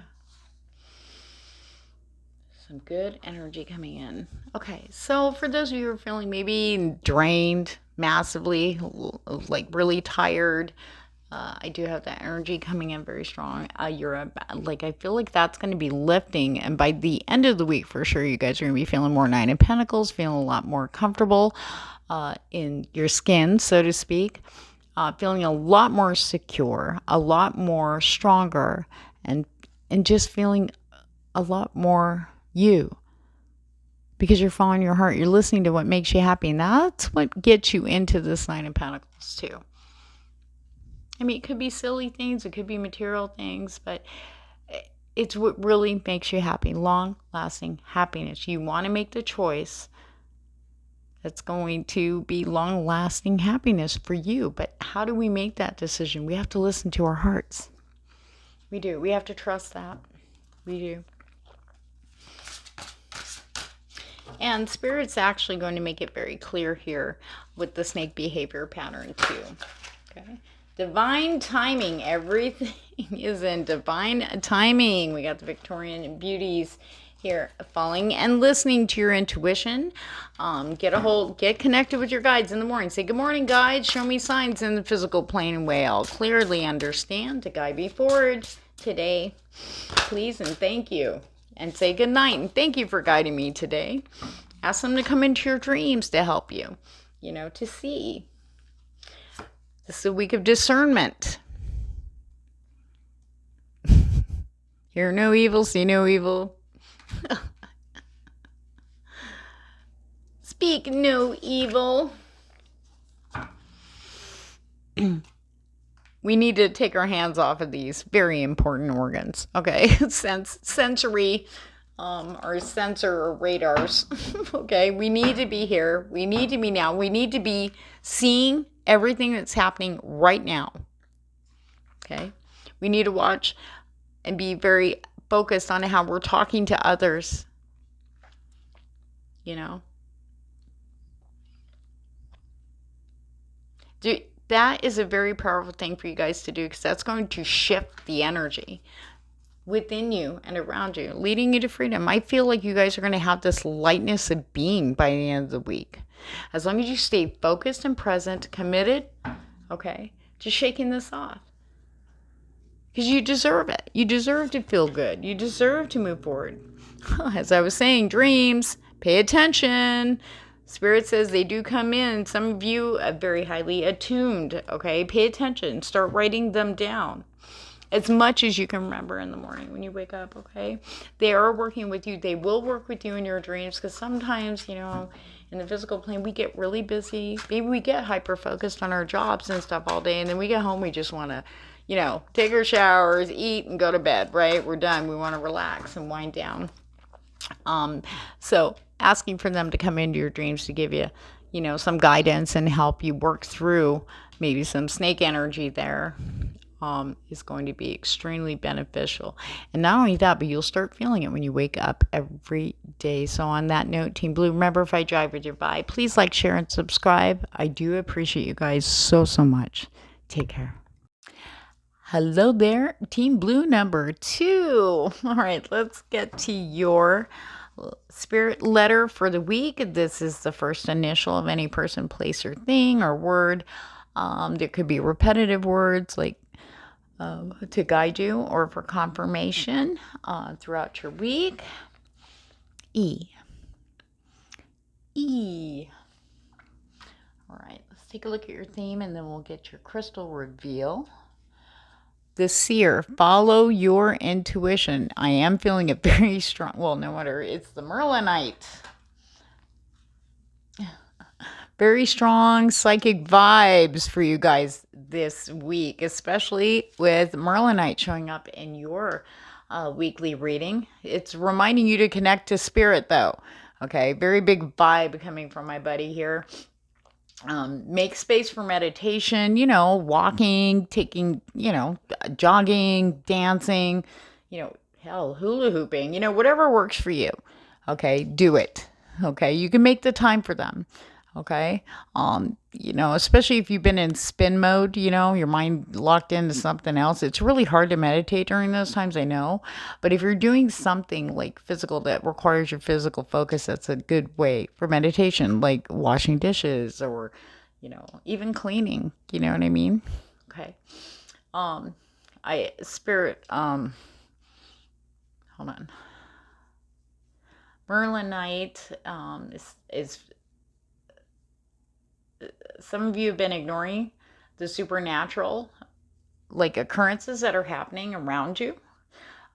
Some good energy coming in. Okay, so for those of you who are feeling maybe drained massively, like really tired, I do have that energy coming in very strong. I feel like that's going to be lifting. And by the end of the week, for sure, you guys are going to be feeling more Nine of Pentacles, feeling a lot more comfortable in your skin, so to speak. Feeling a lot more secure, a lot more stronger, and just feeling a lot more you. because you're following your heart. You're listening to what makes you happy. And that's what gets you into this Nine of Pentacles too. I mean, it could be silly things. It could be material things. But it's what really makes you happy. Long-lasting happiness. You want to make the choice that's going to be long-lasting happiness for you. But how do we make that decision? We have to listen to our hearts. We do. We have to trust that. We do. And Spirit's actually going to make it very clear here with the snake behavior pattern too. Okay. Divine timing. Everything is in divine timing. We got the Victorian beauties here. Following and listening to your intuition. Get connected with your guides in the morning. Say, good morning, guides. Show me signs in the physical plane and way I'll clearly understand to guide me forward today. Please and thank you. And say good night and thank you for guiding me today. Ask them to come into your dreams to help you, to see. This is a week of discernment. Hear no evil, see no evil. Speak no evil. We need to take our hands off of these very important organs, okay? Sensory, or sensor or radars, okay? We need to be here. We need to be now. We need to be seeing everything that's happening right now, okay? We need to watch and be very focused on how we're talking to others, That is a very powerful thing for you guys to do, because that's going to shift the energy within you and around you, leading you to freedom. I feel like you guys are going to have this lightness of being by the end of the week. As long as you stay focused and present, committed, okay, to shaking this off. Because you deserve it. You deserve to feel good. You deserve to move forward. As I was saying, dreams, pay attention. Spirit says they do come in. Some of you are very highly attuned, okay? Pay attention. Start writing them down as much as you can remember in the morning when you wake up, okay? They are working with you. They will work with you in your dreams, because sometimes, in the physical plane, we get really busy. Maybe we get hyper-focused on our jobs and stuff all day, and then we get home, we just want to, take our showers, eat, and go to bed, right? We're done. We want to relax and wind down. So asking for them to come into your dreams to give you, some guidance and help you work through maybe some snake energy there, is going to be extremely beneficial. And not only that, but you'll start feeling it when you wake up every day. So on that note, Team Blue, remember, if I drive with your vibe, please like, share, and subscribe. I do appreciate you guys so much. Take care. Hello there, Team Blue number 2. All right, let's get to your spirit letter for the week. This is the first initial of any person, place, or thing or word. There could be repetitive words like to guide you or for confirmation throughout your week. E. All right, let's take a look at your theme and then we'll get your crystal reveal. The seer, follow your intuition. I am feeling a very strong, well, no matter, it's the Merlinite. Very strong psychic vibes for you guys this week, especially with Merlinite showing up in your weekly reading. It's reminding you to connect to spirit, though. Okay, very big vibe coming from my buddy here. Make space for meditation, walking, taking, jogging, dancing, hell, hula hooping, whatever works for you. Okay, do it. Okay, you can make the time for them. Okay, especially if you've been in spin mode, your mind locked into something else. It's really hard to meditate during those times, I know. But if you're doing something like physical that requires your physical focus, that's a good way for meditation, like washing dishes or, even cleaning. You know what I mean? Okay. Hold on. Merlinite is some of you have been ignoring the supernatural, like occurrences that are happening around you.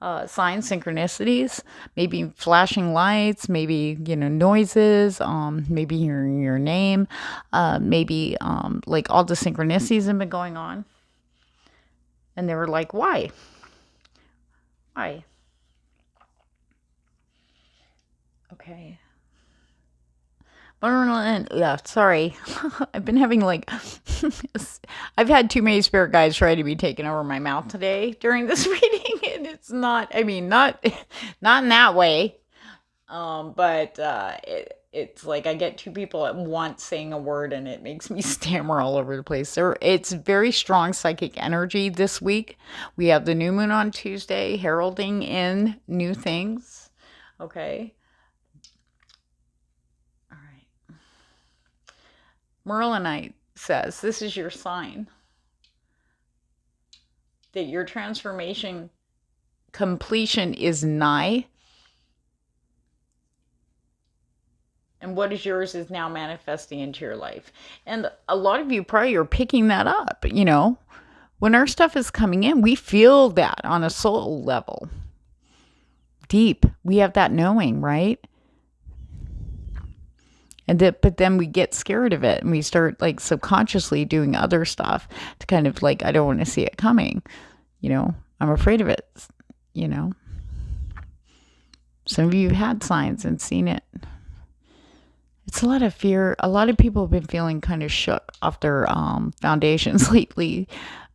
signs, synchronicities, maybe flashing lights, maybe, noises, maybe hearing your name, maybe like all the synchronicities have been going on. And they were like, why? Why? Okay. Yeah, sorry. I've been having I've had too many spirit guides try to be taken over my mouth today during this reading, and it's not. I mean, not in that way. But it's like I get two people at once saying a word, and it makes me stammer all over the place. It's very strong psychic energy this week. We have the new moon on Tuesday, heralding in new things. Okay. Merlinite says, this is your sign that your transformation completion is nigh. And what is yours is now manifesting into your life. And a lot of you probably are picking that up, When our stuff is coming in, we feel that on a soul level. Deep. We have that knowing, right? But then we get scared of it and we start subconsciously doing other stuff to kind of I don't want to see it coming. I'm afraid of it. Some of you have had signs and seen it. It's a lot of fear. A lot of people have been feeling kind of shook off their foundations lately.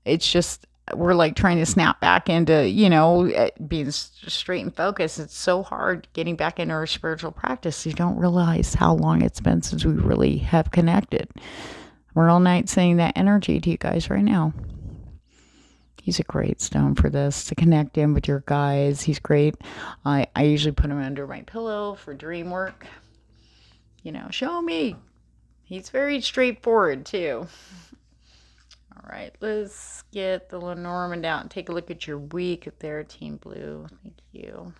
It's just, we're trying to snap back into, being straight and focused. It's so hard getting back into our spiritual practice. You don't realize how long it's been since we really have connected. We're all night saying that energy to you guys right now. He's a great stone for this, to connect in with your guides. He's great. I usually put him under my pillow for dream work. Show me. He's very straightforward too. All right, let's get the Lenormand out and take a look at your week there, Team Blue. Thank you. All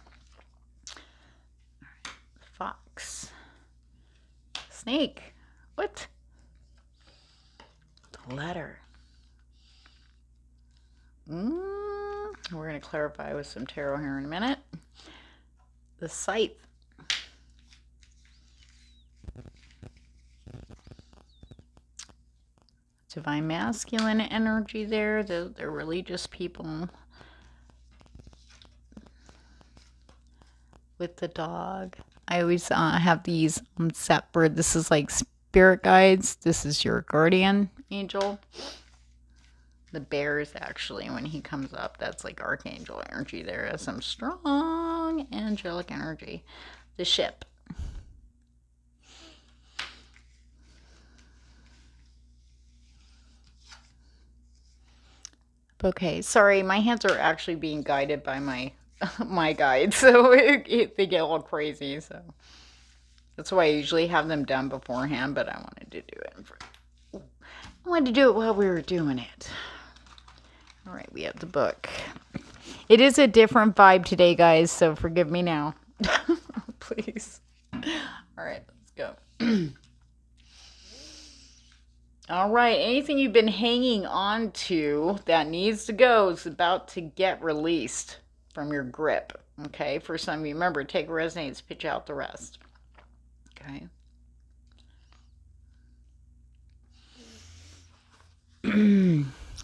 right, Fox. Snake. What? The letter. We're going to clarify with some tarot here in a minute. The scythe. Divine masculine energy there. They're really just people. With the dog. I always have these set for, this is spirit guides. This is your guardian angel. The bear is actually, when he comes up, that's archangel energy there. Has some strong angelic energy. The ship. Okay, sorry, my hands are actually being guided by my guides, so they get all crazy. So that's why I usually have them done beforehand, but I wanted to do it. I wanted to do it while we were doing it. All right, we have the book. It is a different vibe today, guys, so forgive me now. Please. All right, let's go. All right, anything you've been hanging on to that needs to go is about to get released from your grip. Okay, for some of you, remember, take what resonates, pitch out the rest. Okay.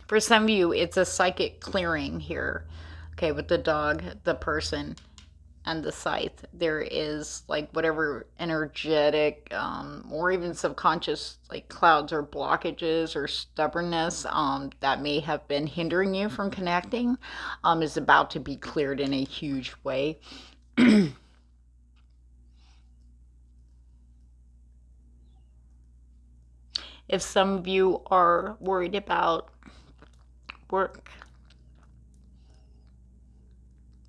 For some of you, it's a psychic clearing here. Okay, with the dog, the person, and the scythe. There is whatever energetic or even subconscious clouds or blockages or stubbornness that may have been hindering you from connecting is about to be cleared in a huge way. If some of you are worried about work,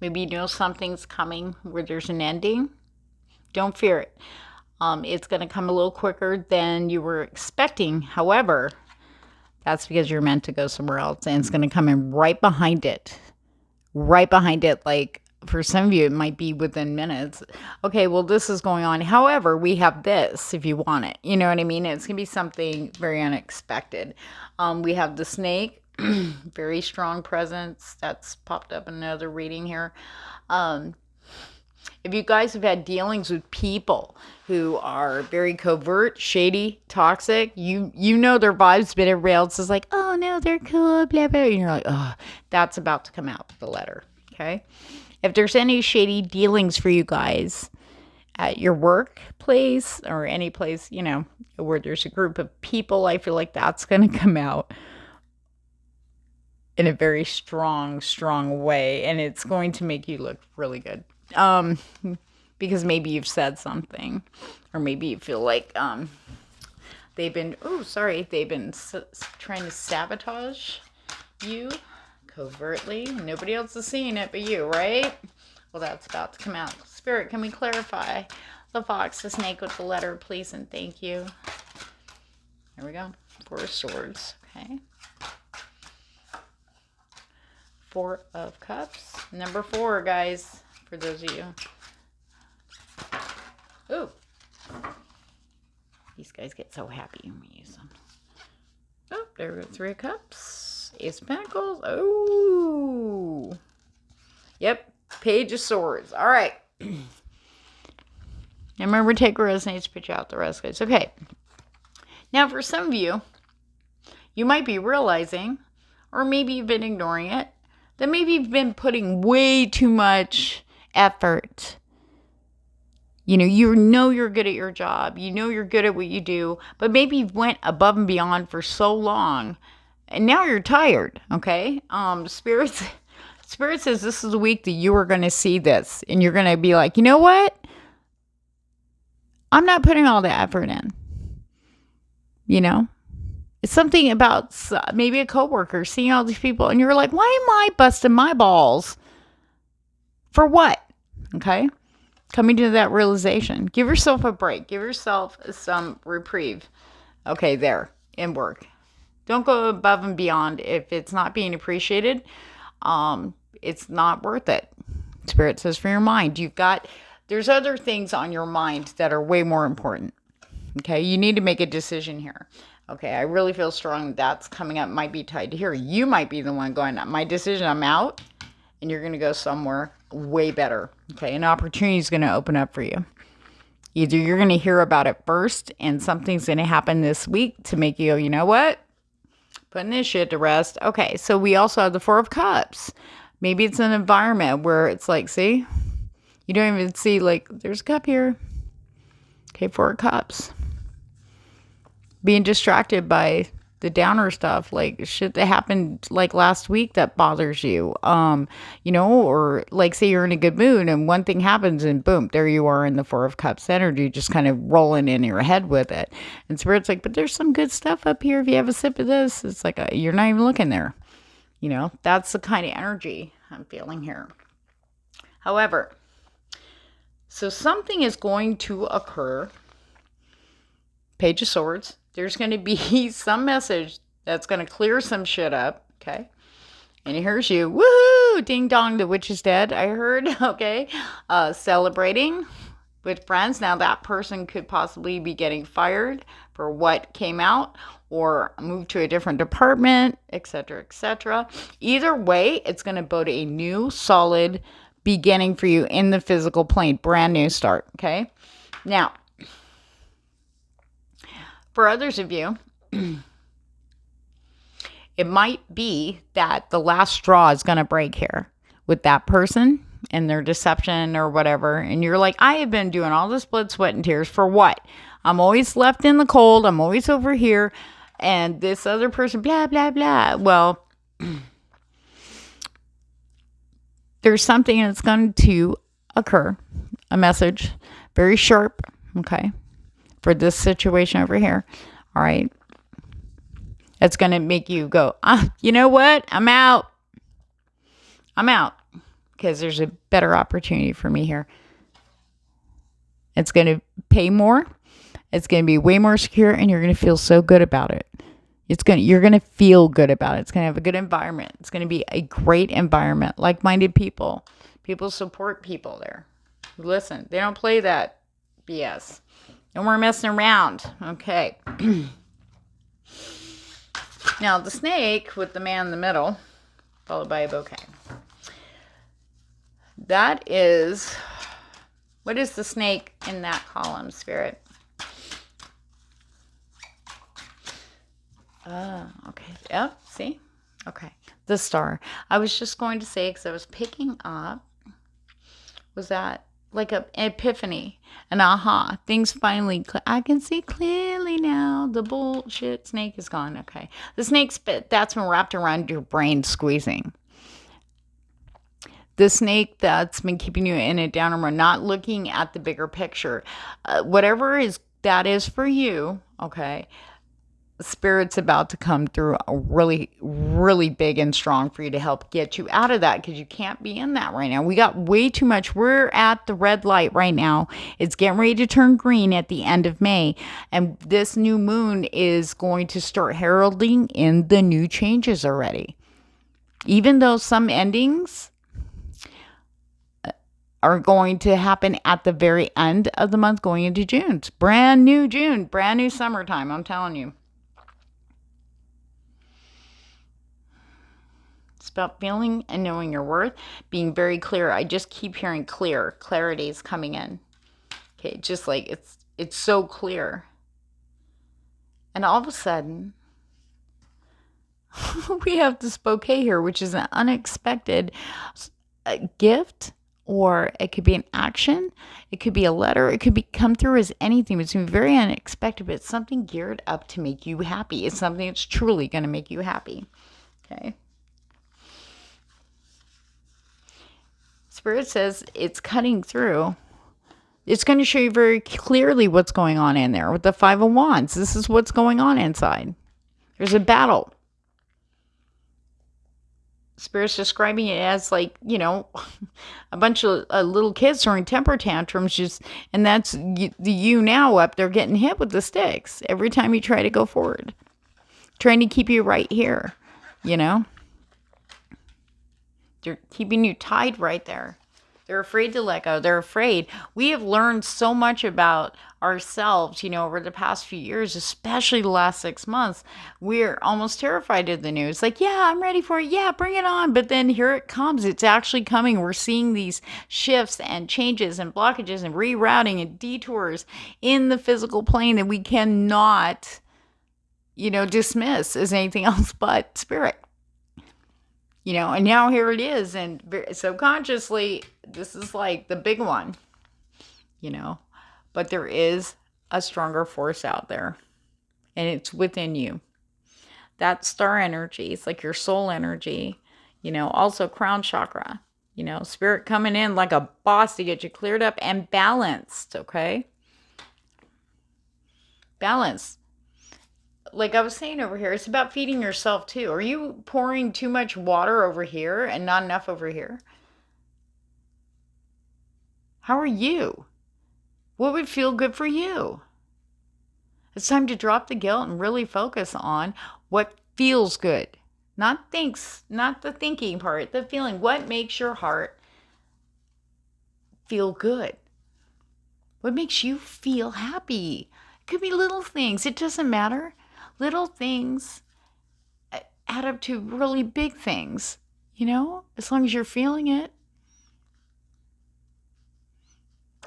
maybe you know something's coming where there's an ending, don't fear it. It's going to come a little quicker than you were expecting. However, that's because you're meant to go somewhere else, and it's going to come in right behind it. Right behind it, for some of you, it might be within minutes. Okay, well, this is going on. However, we have this if you want it. You know what I mean? It's going to be something very unexpected. We have the snake. Very strong presence. That's popped up in another reading here. If you guys have had dealings with people who are very covert, shady, toxic, you know their vibes, but everybody else is like, oh no, they're cool, blah, blah. And you're like, oh, that's about to come out, the letter. Okay? If there's any shady dealings for you guys at your workplace or any place, you know, where there's a group of people, I feel like that's going to come out in a very strong way. And it's going to make you look really good. Because maybe you've said something, or maybe you feel like they've been trying to sabotage you covertly. Nobody else is seeing it but you, right? Well, that's about to come out. Spirit, can we clarify the fox, the snake with the letter, please, and thank you. There we go. 4 of Swords. Okay. 4 of Cups. Number 4, guys, for those of you. Ooh. These guys get so happy when we use them. Oh, there we go. 3 of Cups. Ace of Pentacles. Oh. Yep. Page of Swords. All right. And remember, take what resonates, pitch out the rest, guys. Okay. Now, for some of you, you might be realizing, or maybe you've been ignoring it, that maybe you've been putting way too much effort. You know you're good at your job. You know you're good at what you do. But maybe you went above and beyond for so long. And now you're tired, okay? Spirit says this is the week that you are going to see this. And you're going to be like, you know what? I'm not putting all the effort in. You know? It's something about maybe a coworker seeing all these people. And you're like, why am I busting my balls? For what? Okay? Coming to that realization. Give yourself a break. Give yourself some reprieve. Okay, there. In work. Don't go above and beyond. If it's not being appreciated, it's not worth it. Spirit says for your mind. There's other things on your mind that are way more important. Okay, you need to make a decision here. Okay, I really feel strong that's coming up. Might be tied to here. You might be the one going, my decision, I'm out. And you're going to go somewhere way better. Okay, an opportunity is going to open up for you. Either you're going to hear about it first and something's going to happen this week to make you go, you know what? Putting this shit to rest. Okay, so we also have the 4 of Cups. Maybe it's an environment where it's like, see? You don't even see, like, there's a cup here. Okay, 4 of Cups. Being distracted by the downer stuff, like shit that happened like last week that bothers you, or like say you're in a good mood and one thing happens and boom, there you are in the 4 of Cups energy, just kind of rolling in your head with it. And Spirit's like, but there's some good stuff up here. If you have a sip of this, it's like, you're not even looking there. That's the kind of energy I'm feeling here. However, so something is going to occur. Page of Swords. There's going to be some message that's going to clear some shit up, okay? And here's you, woohoo, ding dong, the witch is dead, I heard, okay? Celebrating with friends. Now that person could possibly be getting fired for what came out or move to a different department, etc., etc. Either way, it's going to bode a new, solid beginning for you in the physical plane. Brand new start, okay? Now, for others of you, it might be that the last straw is going to break here with that person and their deception or whatever. And you're like, I have been doing all this blood, sweat, and tears for what? I'm always left in the cold. I'm always over here. And this other person, blah, blah, blah. Well, there's something that's going to occur. A message. Very sharp. Okay. For this situation over here. All right. It's going to make you go, you know what? I'm out. Because there's a better opportunity for me here. It's going to pay more. It's going to be way more secure. And you're going to feel so good about it. You're going to feel good about it. It's going to have a good environment. It's going to be a great environment. Like-minded people. People support people there. Listen, they don't play that BS. No more messing around. Okay. Now, the snake with the man in the middle, followed by a bouquet. That is, what is the snake in that column, Spirit? Okay. Yep, see? Okay. The star. I was just going to say, because I was picking up, was that like an epiphany, an aha. Things finally, I can see clearly now. The bullshit snake is gone. Okay. The snake spit, that's been wrapped around your brain squeezing. The snake that's been keeping you in a downer mode, not looking at the bigger picture. Whatever that is for you, okay, Spirit's about to come through really, really big and strong for you to help get you out of that, because you can't be in that right now. We got way too much. We're at the red light right now. It's getting ready to turn green at the end of May. And this new moon is going to start heralding in the new changes already. Even though some endings are going to happen at the very end of the month going into June. It's brand new June, brand new summertime, I'm telling you. It's about feeling and knowing your worth, being very clear. I just keep hearing clear. Clarity is coming in. Okay, just like it's so clear. And all of a sudden, we have this bouquet here, which is an unexpected gift, or it could be an action. It could be a letter. It could come through as anything. It's very unexpected, but it's something geared up to make you happy. It's something that's truly going to make you happy. Okay. Spirit says it's cutting through. It's going to show you very clearly what's going on in there with the Five of Wands. This is what's going on inside. There's a battle. Spirit's describing it as like, you know, a bunch of little kids throwing temper tantrums, and that's you now up there getting hit with the sticks every time you try to go forward. Trying to keep you right here, you know. They're keeping you tied right there. They're afraid to let go. They're afraid. We have learned so much about ourselves, you know, over the past few years, especially the last 6 months. We're almost terrified of the news. Like, yeah, I'm ready for it. Yeah, bring it on. But then here it comes. It's actually coming. We're seeing these shifts and changes and blockages and rerouting and detours in the physical plane that we cannot, you know, dismiss as anything else but spirit. You know, and now here it is, and subconsciously, this is like the big one, you know, but there is a stronger force out there, and it's within you. That star energy, it's like your soul energy, you know, also crown chakra, you know, spirit coming in like a boss to get you cleared up and balanced, okay? Balance. Like I was saying over here, it's about feeding yourself too. Are you pouring too much water over here and not enough over here? How are you? What would feel good for you? It's time to drop the guilt and really focus on what feels good. Not the thinking part, the feeling. What makes your heart feel good? What makes you feel happy? It could be little things. It doesn't matter. Little things add up to really big things, you know, as long as you're feeling it.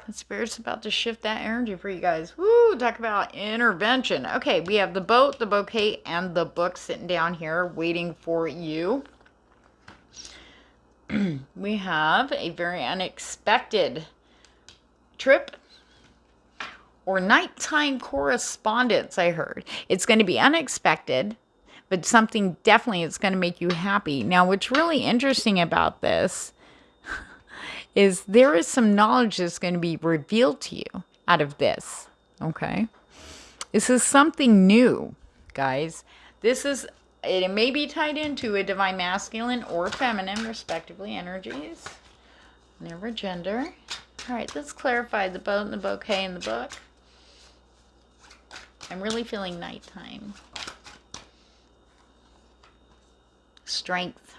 The Spirit's about to shift that energy for you guys. Woo, talk about intervention. Okay, we have the boat, the bouquet, and the book sitting down here waiting for you. We have a very unexpected trip or nighttime correspondence, I heard. It's going to be unexpected, but something definitely is going to make you happy. Now, what's really interesting about this is there is some knowledge that's going to be revealed to you out of this, okay? This is something new, guys. It may be tied into a divine masculine or feminine, respectively, energies. Never gender. All right, let's clarify the boat and the bouquet in the book. I'm really feeling nighttime. Strength.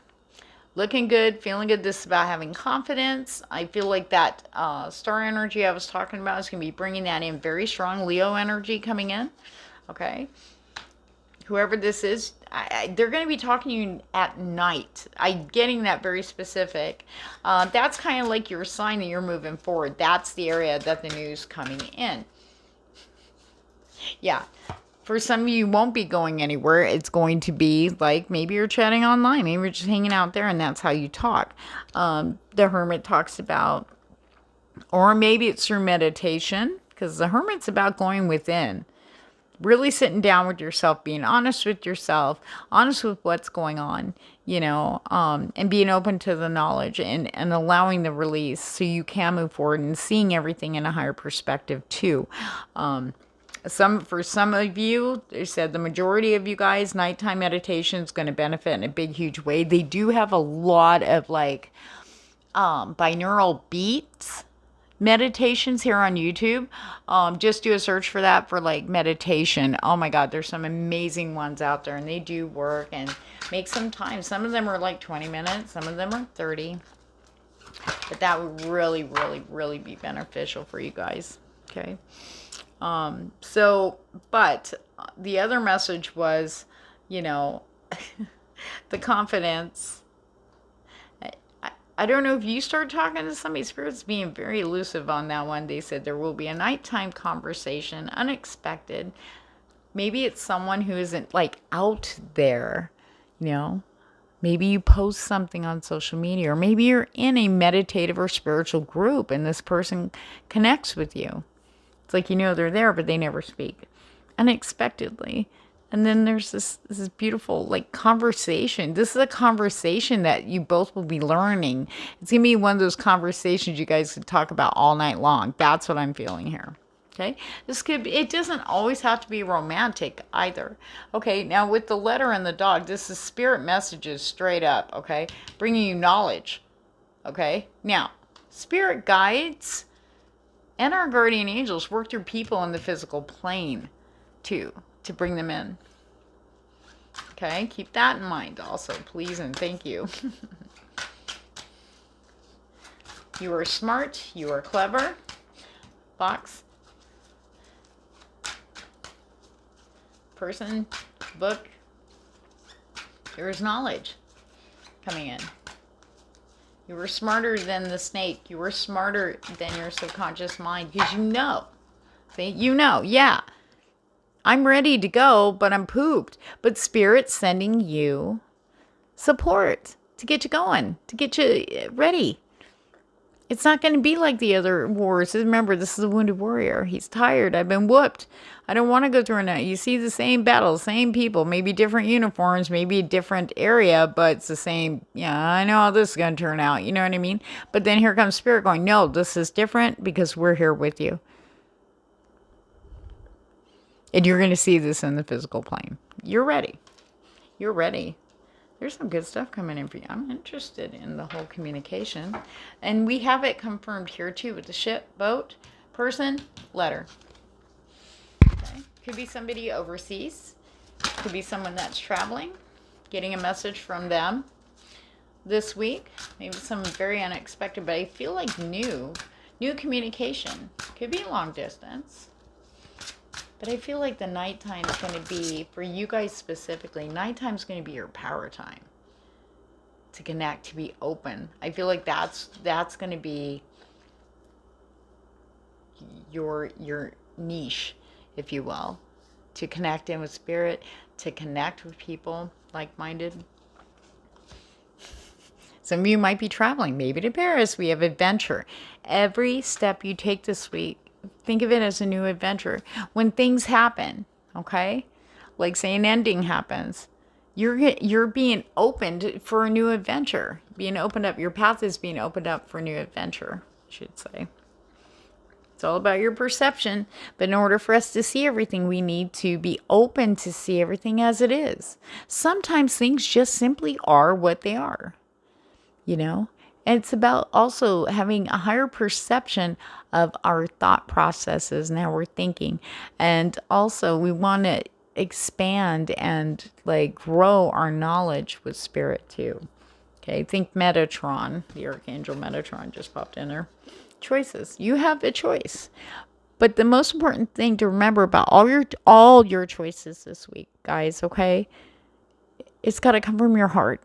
Looking good, feeling good. This is about having confidence. I feel like that star energy I was talking about is going to be bringing that in very strong. Leo energy coming in. Okay. whoever this is, they're going to be talking to you at night. I'm getting that very specific. That's kind of like your sign that you're moving forward. That's the area that the news coming in. Yeah. For some of you, won't be going anywhere. It's going to be like maybe you're chatting online. Maybe you're just hanging out there and that's how you talk. The Hermit talks about, or maybe it's through meditation, because the Hermit's about going within. Really sitting down with yourself, being honest with yourself, honest with what's going on, and being open to the knowledge and allowing the release so you can move forward and seeing everything in a higher perspective too. For some of you, they said the majority of you guys, nighttime meditation is going to benefit in a big, huge way. They do have a lot of like binaural beats meditations here on YouTube. Just do a search for that for like meditation. Oh my God, there's some amazing ones out there and they do work, and make some time. Some of them are like 20 minutes, some of them are 30. But that would really, really, really be beneficial for you guys. Okay. But the other message was, the confidence. I don't know if you start talking to somebody, Spirit's being very elusive on that one. They said there will be a nighttime conversation, unexpected. Maybe it's someone who isn't like out there, Maybe you post something on social media, or maybe you're in a meditative or spiritual group and this person connects with you. It's like, they're there, but they never speak unexpectedly. And then there's this beautiful like conversation. This is a conversation that you both will be learning. It's going to be one of those conversations you guys could talk about all night long. That's what I'm feeling here. Okay. It doesn't always have to be romantic either. Okay. Now with the letter and the dog, this is spirit messages straight up. Okay. Bringing you knowledge. Okay. Now, spirit guides and our guardian angels work through people in the physical plane too, to bring them in. Okay, keep that in mind also, please and thank you. You are smart, you are clever. Box. Person, book. There is knowledge coming in. You were smarter than the snake. You were smarter than your subconscious mind, because See, yeah. I'm ready to go, but I'm pooped. But Spirit's sending you support to get you going, to get you ready. It's not going to be like the other wars. Remember, this is a wounded warrior. He's tired. I've been whooped. I don't want to go through a night. You see the same battles, same people, maybe different uniforms, maybe a different area, but it's the same. Yeah, I know how this is going to turn out. You know what I mean? But then here comes Spirit going, no, this is different because we're here with you. And you're going to see this in the physical plane. You're ready. You're ready. There's some good stuff coming in for you. I'm interested in the whole communication. And we have it confirmed here too with the ship, boat, person, letter. Okay. Could be somebody overseas. Could be someone that's traveling, getting a message from them this week. Maybe something very unexpected, but I feel like new communication. Could be long distance. But I feel like the nighttime is going to be, for you guys specifically, nighttime is going to be your power time to connect, to be open. I feel like that's going to be your niche, if you will, to connect in with Spirit, to connect with people like-minded. Some of you might be traveling, maybe to Paris. We have adventure. Every step you take this week, think of it as a new adventure. When things happen, okay, like say an ending happens, you're being opened for a new adventure. Being opened up. Your path is being opened up for a new adventure, I should say. It's all about your perception. But in order for us to see everything, we need to be open to see everything as it is. Sometimes things just simply are what they are, And it's about also having a higher perception of our thought processes and how we're thinking. And also we want to expand and like grow our knowledge with Spirit too. Okay, think Metatron. The Archangel Metatron just popped in there. Choices. You have a choice. But the most important thing to remember about all your choices this week, guys, okay? It's got to come from your heart.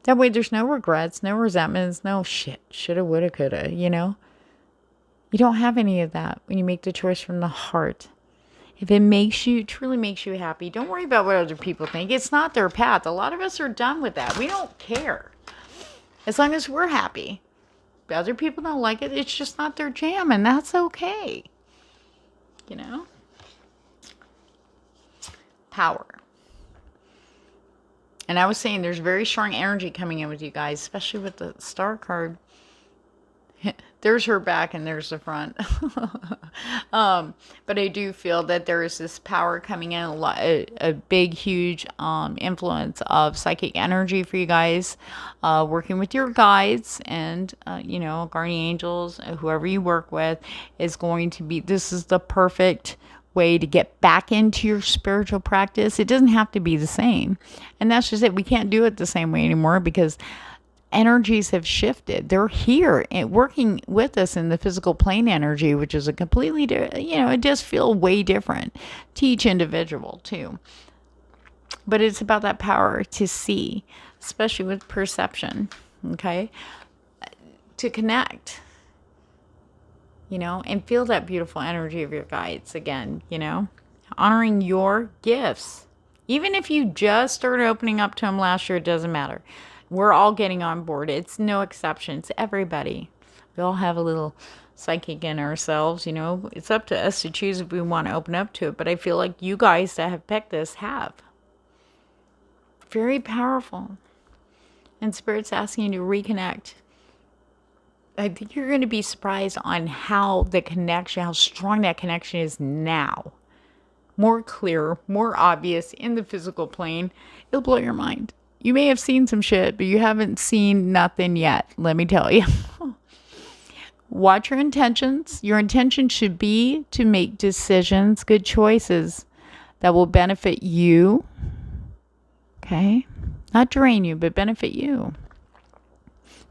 That way there's no regrets, no resentments, no shit, shoulda, woulda, coulda, you know? You don't have any of that when you make the choice from the heart. If it truly makes you happy, don't worry about what other people think. It's not their path. A lot of us are done with that. We don't care. As long as we're happy. If other people don't like it, it's just not their jam, and that's okay. You know? Power. And I was saying there's very strong energy coming in with you guys, especially with the star card. There's her back and there's the front. But I do feel that there is this power coming in, a big, huge influence of psychic energy for you guys, working with your guides and, you know, guardian angels, whoever you work with is going to be, this is the perfect way to get back into your spiritual practice. It doesn't have to be the same. And that's just it. We can't do it the same way anymore because energies have shifted. They're here and working with us in the physical plane energy, which is a completely, you know, it does feel way different to each individual too. But it's about that power to see, especially with perception, okay? To connect, you know, and feel that beautiful energy of your guides again, you know? Honoring your gifts. Even if you just started opening up to them last year, it doesn't matter. We're all getting on board. It's no exception. It's everybody. We all have a little psychic in ourselves, you know. It's up to us to choose if we want to open up to it. But I feel like you guys that have picked this have. Very powerful. And Spirit's asking you to reconnect. I think you're going to be surprised on how the connection, how strong that connection is now. More clear, more obvious in the physical plane. It'll blow your mind. You may have seen some shit, but you haven't seen nothing yet, let me tell you. Watch your intentions. Your intention should be to make decisions, good choices that will benefit you. Okay? Not drain you, but benefit you.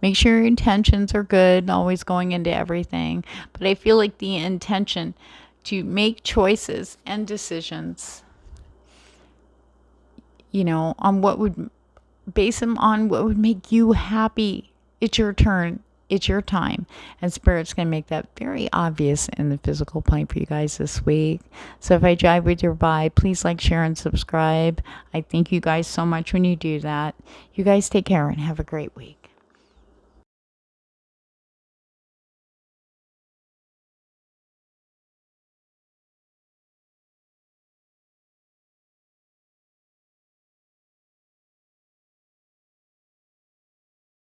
Make sure your intentions are good, always going into everything. But I feel like the intention to make choices and decisions, you know, on what would, base them on what would make you happy. It's your turn. It's your time. And Spirit's going to make that very obvious in the physical plane for you guys this week. So if I jive with your vibe, please like, share, and subscribe. I thank you guys so much when you do that. You guys take care and have a great week.